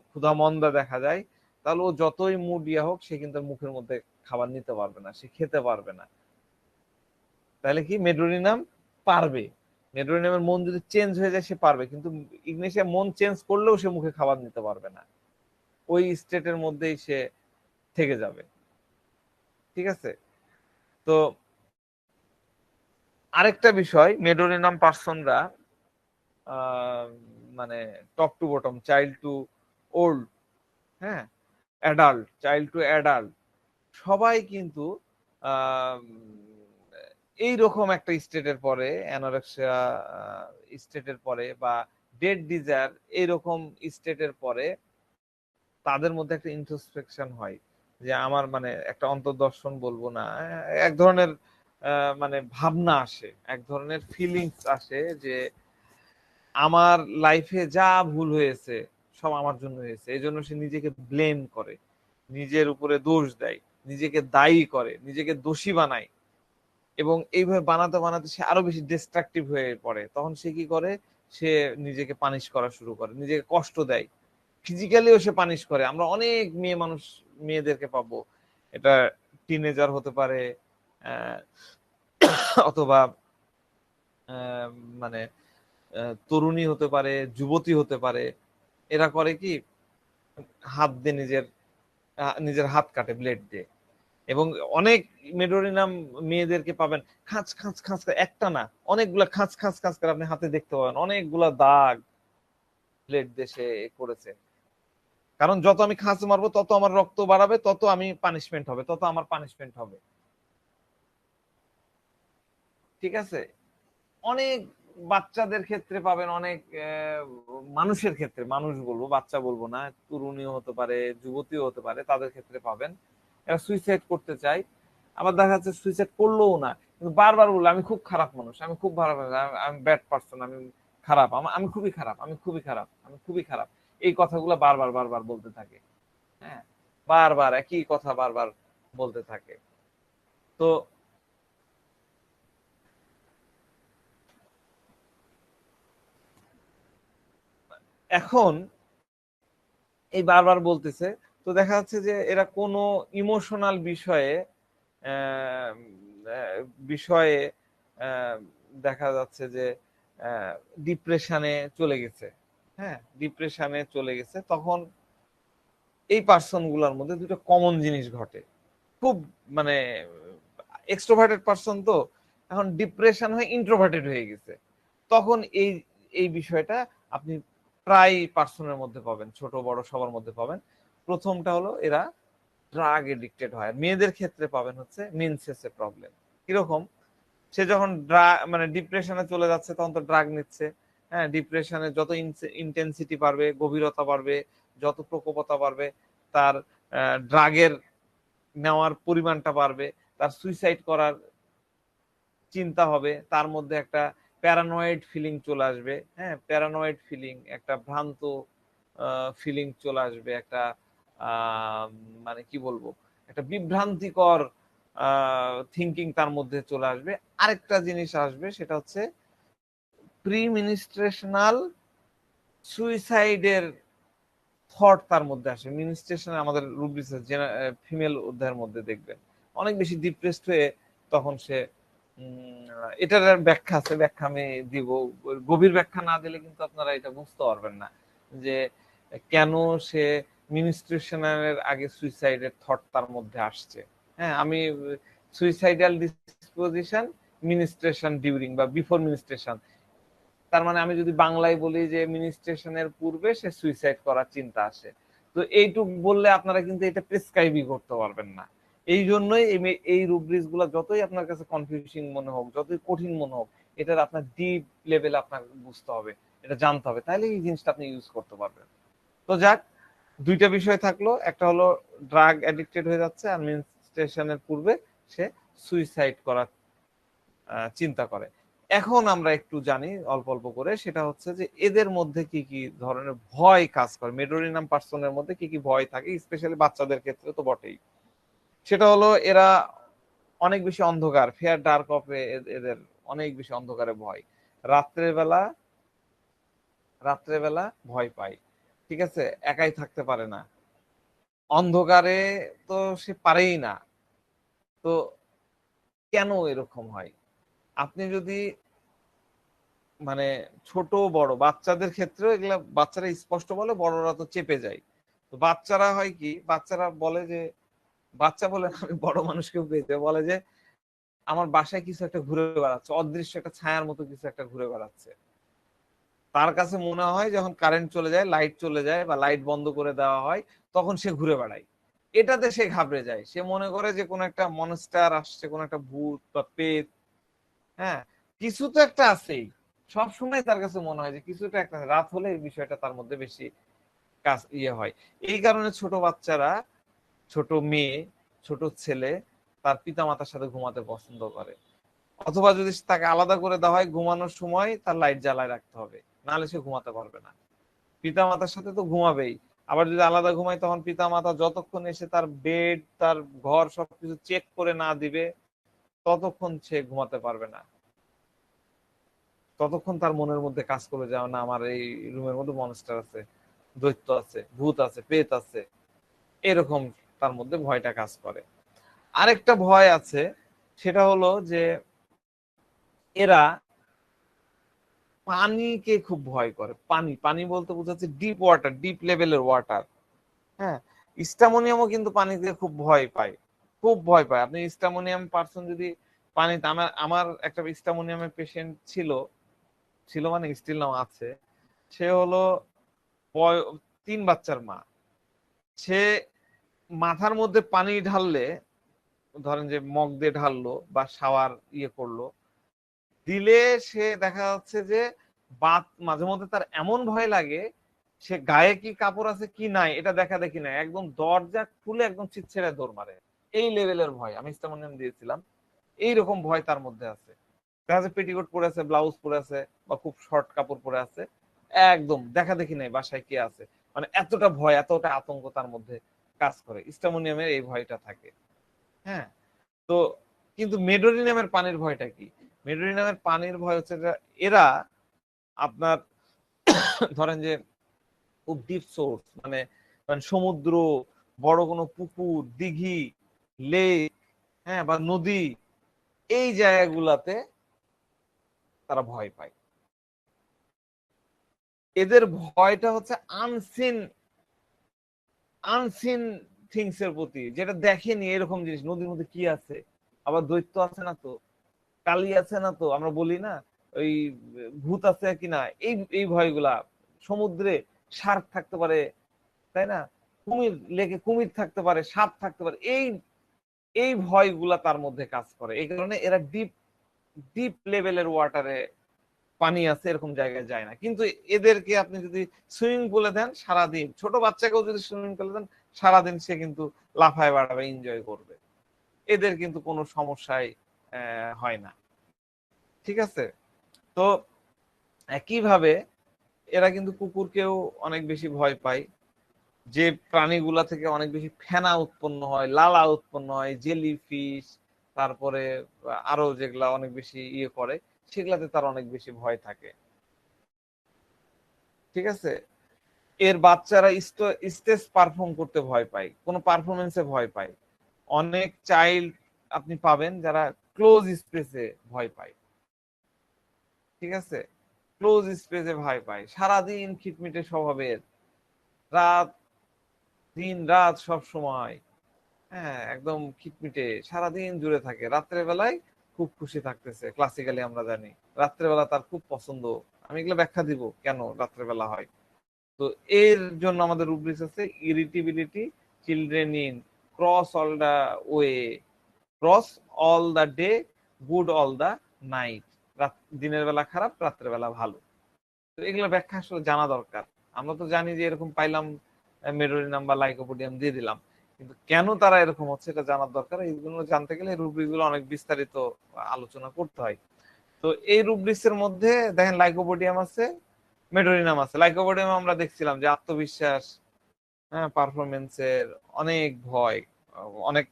ক্ষুধা মন্দা দেখা যায়, তাহলে ও যতই মুড ইয়া হোক, সে কিন্তু আর মুখের মধ্যে খাবার নিতে পারবে না, সে খেতে পারবে না। তাহলে কি মেডোরিনাম পারবে, মেডোরিনামের মন যদি চেঞ্জ হয়ে যায় সে পারবে, কিন্তু ইগনেশিয়া মন চেঞ্জ করলেও সে মুখে খাবার নিতে পারবে না, ওই স্টেটের মধ্যেই সে থেকে যাবে। ঠিক আছে। তো আরেকটা বিষয়, মেডোরিনাম পার্সনরা মানে top to bottom, child to old, হ্যাঁ, অ্যাডাল্ট, চাইল্ড টু অ্যাডাল্ট, সবাই কিন্তু আহ, এইরকম একটা স্টেটের পরে, অ্যানোরেক্সিয়া স্টেটের পরে বা ডেড ডিজায়ার এইরকম স্টেটের পরে, তাদের মধ্যে একটা ইন্ট্রোস্পেকশন হয়, যে আমার মানে একটা অন্তর্দর্শন বলবো না, এক ধরনের মানে ভাবনা আসে, এক ধরনের ফিলিংস আসে, যে আমার লাইফে যা ভুল হয়েছে সব আমার জন্য হয়েছে, এই জন্য সে নিজেকে ব্লেম করে, নিজের উপরে দোষ দেয়, নিজেকে দায়ী করে, নিজেকে দোষী বানায়, এবং এইভাবে বানাতে বানাতে সে আরো বেশি ডিস্ট্রাকটিভ হয়ে পড়ে। তখন সে কি করে, সে নিজেকে পানিশ করা শুরু করে, নিজেকে কষ্ট দেয়, ফিজিক্যালিও সে পানিশ করে। আমরা অনেক মেয়ে মানুষ, মেয়েদেরকে পাবো, এটা টিনেজার হতে পারে, আহ, অথবা আহ, মানে তরুণী হতে পারে, যুবতী হতে পারে, এরা করে কি, হাত দিয়ে নিজের হাত কাটে ব্লেড দিয়ে। এবং অনেক মেডোরিনাম মেয়েদেরকে পাবেন খাঁচ খাঁচ খাঁচ করে, একটা না, অনেকগুলা খাঁচ খাঁচ খাঁচ করে আপনি হাতে দেখতে পাবেন, অনেকগুলা দাগ ব্লেড দিয়ে সে করেছে। কারণ যত আমি খাঁচ মারবো তত আমার রক্ত বাড়াবে, তত আমি পানিশমেন্ট হবে, তত আমার পানিশমেন্ট হবে। ঠিক আছে। অনেক বাচ্চাদের ক্ষেত্রে পাবেন, অনেক মানুষের ক্ষেত্রে, মানুষ বলবো, বাচ্চা বলবো না, তরুণীও হতে পারে, যুবতীও হতে পারে, তাদের ক্ষেত্রে পাবেন এরা সুইসাইড করতে চায়। আবার দেখা যাচ্ছে সুইসাইড করলোও না, কিন্তু বারবার বললো আমি খুব খারাপ মানুষ, আমি খুব ভালো মানুষ, আমি ব্যাড পার্সন, আমি খারাপ, আমি খুবই খারাপ, আমি খুবই খারাপ, আমি খুবই খারাপ, এই কথাগুলো বারবার বারবার বলতে থাকে। হ্যাঁ, বারবার একই কথা বারবার বলতে থাকে। তো এখন এই বারবার বলতেছে, তো দেখা যাচ্ছে যে এরা কোনো ইমোশনাল বিষয়ে আহ, আহ, বিষয়ে আহ, দেখা যাচ্ছে যে ডিপ্রেশনে চলে গেছে। হ্যাঁ, ডিপ্রেশনে চলে গেছে, তখন এই পার্সন গুলার মধ্যে দুটো কমন জিনিস ঘটে। খুব মানে এক্সট্রোভার্টেড পার্সন তো, এখন ডিপ্রেশন হয়ে ইন্ট্রোভার্টেড হয়ে গেছে, তখন এই এই বিষয়টা আপনি প্রায় পার্সনের মধ্যে পাবেন, ছোট বড় সবার মধ্যে পাবেন। প্রথমটা হলো এরা ড্রাগ এডিক্টেড হয়, মেয়েদের ক্ষেত্রে পাবেন হচ্ছে মেনসেসে প্রবলেম। কিরকম, সে যখন ড্রাগ মানে ডিপ্রেশনে চলে যাচ্ছে, তখন তো ড্রাগ নিচ্ছে। হ্যাঁ, ডিপ্রেশনে যত ইন্টেন্সিটি বাড়বে, গভীরতা বাড়বে, যত প্রকোপতা বাড়বে, তার ড্রাগের নেওয়ার পরিমাণটা বাড়বে, তার সুইসাইড করার চিন্তা হবে, তার মধ্যে একটা প্যারানয়েড ফিলিং চলে আসবে। হ্যাঁ, প্যারানয়েড ফিলিং, একটা ভ্রান্ত ফিলিং চলে আসবে, একটা আহ, মানে কি বলবো, একটা বিভ্রান্তিকর থিঙ্কিং তার মধ্যে চলে আসবে। আরেকটা জিনিস আসবে, সেটা হচ্ছে প্রিমিনিস্ট্রেশনাল সুইসাইডের থট তার মধ্যে আসে। মিনিস্ট্রেশন আমাদের রুব্রিক্স ফিমেল অধ্যায়ের মধ্যে দেখবেন অনেক বেশি ডিপ্রেসড হয়ে, তখন সে এটার ব্যাখ্যা আছে, ব্যাখ্যা আমি দিব, গভীর ব্যাখ্যা না দিলে কিন্তু আপনারা এটা বুঝতে পারবেন না, যে কেন সে মিনিস্ট্রেশনের আগে সুইসাইডের থট তার মধ্যে আসছে। হ্যাঁ, আমি সুইসাইডাল ডিসপোজিশন, মিনিস্ট্রেশন ডিউরিং বা বিফোর মিনিস্ট্রেশন, তার মানে আমি যদি বাংলায় বলি যে মিনিস্ট্রেশনের পূর্বে সে সুইসাইড করার চিন্তা আসে, তো এইটুক বললে আপনারা কিন্তু এটা প্রেসক্রাইবই করতে পারবেন না। এই জন্যই এই রুব্রিক্স গুলো যতই আপনার কাছে কনফিউজিং মনে হোক, যতই কঠিন মনে হোক, এটার আপনার ডিপ লেভেল আপনার বুঝতে হবে, এটা জানতে হবে, তাহলে এই জিনিসটা আপনি ইউজ করতে পারবেন। তো যাক, দুইটা বিষয় থাকলো, একটা হলো ড্রাগ অ্যাডিক্টেড হয়ে যাচ্ছে আর মেনস্ট্রুয়েশনের পূর্বে সে সুইসাইড করার চিন্তা করে। এখন আমরা একটু জানি অল্প অল্প করে, সেটা হচ্ছে যে এদের মধ্যে কি কি ধরনের ভয় কাজ করে, মেডোরিনাম পার্সনের মধ্যে কি কি ভয় থাকে, স্পেশালি বাচ্চাদের ক্ষেত্রে তো বটেই। সেটা হলো এরা অনেক বেশি অন্ধকার, ফেয়ার ডার্ক অফে এদের অনেক বেশি অন্ধকারে ভয়। রাত্রেবেলা রাত্রেবেলা ভয় পায়, ঠিক আছে, একাই থাকতে পারে না, অন্ধকারে তো সে পারেই না। তো কেন এরকম হয়? আপনি যদি মানে ছোট বড় বাচ্চাদের ক্ষেত্রেও এগুলা বাচ্চারা স্পষ্ট বলে, বড়রা তো চেপে যায়। তো বাচ্চারা হয় কি, বাচ্চারা বলে যে, বাচ্চা বলে না, আমি বড় মানুষকেও পেয়েছে, বলে যে আমার বাসায় কিছু একটা ঘুরে বেড়াচ্ছে, অদৃশ্য একটা ছায়ার মতো কিছু একটা ঘুরে বেড়াচ্ছে। তার কাছে মনে হয় যখন কারেন্ট চলে যায়, লাইট চলে যায় বা লাইট বন্ধ করে দেওয়া হয়, তখন সে ঘুরে বেড়ায়। এটাতে সে ঘাবড়ে যায়, সে মনে করে যে কোন একটা মনস্টার আসছে, কোন একটা ভূত বা পেত, হ্যাঁ, কিছু তো একটা আছেই। সব সময় তার কাছে মনে হয় যে কিছুটা একটা, রাত হলে এই বিষয়টা তার মধ্যে বেশি কাজ হয়। এই কারণে ছোট বাচ্চারা, ছোট মেয়ে, ছোট ছেলে তার পিতা মাতার সাথে ঘুমাতে পছন্দ করে। অথবা যদি তাকে আলাদা করে দেওয়া হয়, ঘুমানোর সময় তার লাইট জ্বালায় রাখতে হবে, নাহলে সে ঘুমাতে পারবে না। পিতা মাতার সাথে তো ঘুমাবেই, আবার যদি আলাদা ঘুমায় তখন পিতা মাতা যতক্ষণ এসে তার বেড, তার ঘর সবকিছু চেক করে না দিবে, ততক্ষণ সে ঘুমাতে পারবে না। ততক্ষণ তার মনের মধ্যে কাজ করে যাও না, আমার এই রুমের মধ্যে মনস্টার আছে, দৈত্য আছে, ভূত আছে, প্রেত আছে, এরকম তার মধ্যে ভয়টা কাজ করে। আরেকটা ভয় আছে, সেটা হলো যে এরা পানিকে খুব ভয় করে। পানি পানি বলতে বোঝাচ্ছে ডিপ ওয়াটার, ডিপ লেভেলের ওয়াটার। হ্যাঁ, স্টামোনিয়ামও কিন্তু পানিতে খুব ভয় পায়, খুব ভয় পায়। আপনি স্টামোনিয়াম পার্সন যদি পানিতে, আমার আমার একটা স্টামোনিয়ামের পেশেন্ট ছিল, ছিল মানে স্টিল নাও আছে। সে হলো 3 বাচ্চার মা। সে মাথার মধ্যে পানি ঢাললে, ধরেন যে মগ দিয়ে ঢাললো বা শাওয়ার করলো, দিলে সে দেখা যাচ্ছে যে বাত মাঝে মধ্যে তার এমন ভয় লাগে, সে গায়ে কি কাপড় আছে কি নাই এটা দেখা দেখি না, একদম দরজা খুলে একদম ছিটছেড়ে দৌড় মারে। এই লেভেলের ভয় আমি স্টামোনিয়াম দিয়েছিলাম, এইরকম ভয় তার মধ্যে আছে। দেখা যাচ্ছে পেটিকোট পরে আছে, ব্লাউজ পরে আছে, বা খুব শর্ট কাপড় পরে আছে, একদম দেখা দেখি নাই বাসায় কে আছে, মানে এতটা ভয়, এতটা আতঙ্ক তার মধ্যে কাজ করে। স্টামোনিয়ামের এই ভয়টা থাকে। হ্যাঁ, তো কিন্তু মেডোরিনামের পানির ভয়টা কি? মেডোরিনামের পানির ভয় হচ্ছে যে এরা আপনার ধরেন যে খুব ডিপ সোর্স, মানে মানে সমুদ্র, বড় কোনো পুকুর, দিঘি, লেক, হ্যাঁ, বা নদী, এই জায়গাগুলাতে তারা ভয় পায়। এদের ভয়টা হচ্ছে আনসিন, আনসিন থিংস এর প্রতি, যেটা দেখেনি এরকম জিনিস। নদীর মধ্যে কি আছে, আবার দৈত্য আছে না তো, কালি আছে না তো, আমরা বলি না ওই ভূত আছে কিনা, এই এই ভয়গুলা। সমুদ্রে শার্ক থাকতে পারে, তাই না, কুমির, লেকে কুমির থাকতে পারে, সাপ থাকতে পারে, এই এই ভয়গুলা তার মধ্যে কাজ করে। এই কারণে এরা ডিপ, ডিপ লেভেলের ওয়াটারে, পানি আছে এরকম জায়গায় যায় না। কিন্তু এদেরকে আপনি যদি সুইমিং পুলে দেন, সারাদিন, ছোট বাচ্চাকেও যদি সুইমিং পুলে দেন, সারাদিন সে কিন্তু লাফায় বেড়াবে, এনজয় করবে, এদের কিন্তু কোনো সমস্যাই হয় না। ঠিক আছে? তো একইভাবে এরা কিন্তু কুকুরকেও অনেক বেশি ভয় পায়। যে প্রাণীগুলা থেকে অনেক বেশি ফেনা উৎপন্ন হয়, লালা উৎপন্ন হয়, জেলি ফিশ, তারপরে আরো যেগুলা অনেক বেশি করে, সেগুলাতে তার অনেক বেশি ভয় থাকে। ঠিক আছে? এর বাচ্চারা স্টেজ পারফর্ম করতে ভয় পায়, কোন পারফরমেন্সে ভয় পায়। অনেক চাইল্ড আপনি পাবেন যারা ক্লোজ স্পেসে ভয় পায়। ঠিক আছে? ক্লোজ স্পেসে ভয় পায়, সারাদিন খিটমিটে স্বভাবের, রাত, দিন রাত সব সময়, হ্যাঁ, একদম খিটমিটে সারাদিন জুড়ে থাকে। রাত্রের বেলায় খুব খুশি থাকতেছে, ক্লাসিক্যালি আমরা জানি রাত্রেবেলা তার খুব পছন্দ। আমি এগুলো ব্যাখ্যা দিব কেন রাত্রেবেলা হয়। তো এর জন্য আমাদের রুব্রিক্স আছে irritability, children in, cross all the way, cross all the day, good all the night, দিনের বেলা খারাপ, রাত্রের বেলা ভালো। তো এগুলো ব্যাখ্যা আসলে জানা দরকার। আমরা তো জানি যে এরকম পাইলাম, মেডোরিনাম বা লাইকোপোডিয়াম দিয়ে দিলাম, কিন্তু কেন তারা এরকম হচ্ছে এটা জানার দরকার। এইগুলো জানতে গেলে রুব্রিক গুলো অনেক বিস্তারিত আলোচনা করতে হয়। তো এই রুব্রিক্স এর মধ্যে দেখেন লাইকোপোডিয়াম আছে, মেডোরিনাম আছে। লাইকোপোডিয়াম আমরা দেখছিলাম যে আত্মবিশ্বাস, হ্যাঁ, পারফরমেন্সের অনেক ভয়, অনেক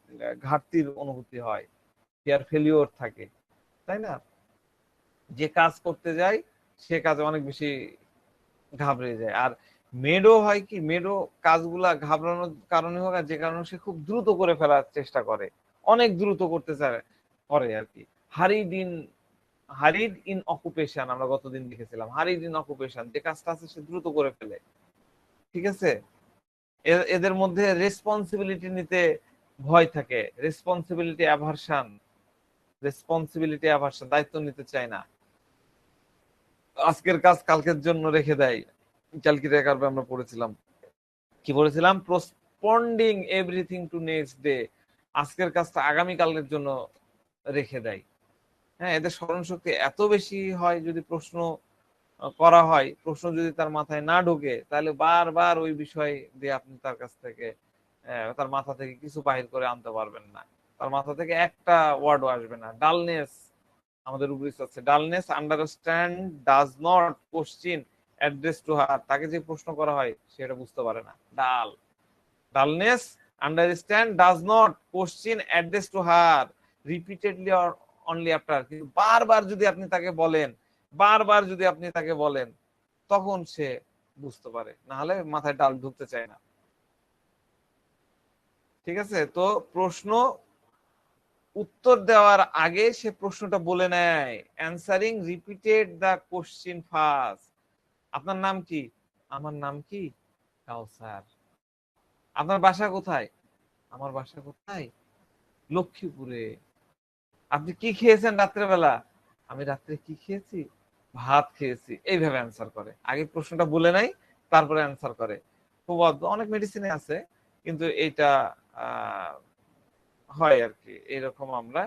ঘাটতির অনুভূতি হয়, ফিয়ার ফেলিওর থাকে, তাই না? যে কাজ করতে যায় সে কাজে অনেক বেশি ঘাবড়ে যায়। আর মেডো হয় কি, মেডো কাজগুলা ঘাবড়ানোর কারণে হোক আর যে কারণে সে খুব দ্রুত করে ফেলার চেষ্টা করে, অনেক দ্রুত করতে চায়, করে আর কি। হারিড ইন, হারিড ইন অকুপেশন আমরা গতদিন দেখেছিলাম, হারিড ইন অকুপেশন, যে কাজটা আছে সে দ্রুত করে ফেলে, ঠিক আছে? এদের মধ্যে রেসপন্সিবিলিটি নিতে ভয় থাকে, রেসপন্সিবিলিটি অ্যাভারশন, রেসপন্সিবিলিটি অ্যাভারশন, দায়িত্ব নিতে চায় না, আজকের কাজ কালকের জন্য রেখে দেয়। ক্যালকুলেটর কার্ভে আমরা পড়েছিলাম, কি বলেছিলাম, পোস্টপন্ডিং এভরিথিং টু নেক্সট ডে, আজকের কাজটা আগামী কালের জন্য রেখে দেয়। হ্যাঁ, এদের স্মরণ শক্তি এত বেশি হয়, যদি প্রশ্ন করা হয়, প্রশ্ন যদি তার মাথায় না ঢোকে, তাহলে বারবার ওই বিষয় দিয়ে আপনি তার কাছ থেকে, তার মাথা থেকে কিছু বাহির করে আনতে পারবেন না, তার মাথা থেকে একটা ওয়ার্ডও আসবে না। ডালনেস, আমাদের রুব্রিক্স আছে, dullness understand does not question address to her, তাকে যে প্রশ্ন করা হয় সেটা বুঝতে পারে না, ডাল। Dullness understand does not question address to her repeatedly or only after, কিন্তু বারবার যদি আপনি তাকে বলেন, বারবার যদি আপনি তাকে বলেন, তখন সে বুঝতে পারে, না হলে মাথায় ডাল ঢুকতে চায় না। ঠিক আছে? তো প্রশ্ন উত্তর দেওয়ার আগে সে প্রশ্নটা বলে নেয়, অ্যান্সারিং রিপিটেড দা কোশ্চিন ফার্স্ট। আপনার নাম কি? আমার নাম কি কাউসার। আপনার বাসা কোথায়? আমার বাসা কোথায়? লক্ষ্মীপুরে। আপনি কি খেয়েছেন রাত্রেবেলা? আমি রাত্রে কি খেয়েছি? ভাত খেয়েছি। এইভাবে অ্যান্সার করে, আগে প্রশ্নটা বলে নাই, তারপরে অ্যান্সার করে। খুব অনেক মেডিসিনে আছে, কিন্তু এটা হয় আর কি, এরকম আমরা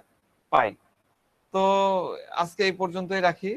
পাই। তো আজকে এই পর্যন্তই রাখি।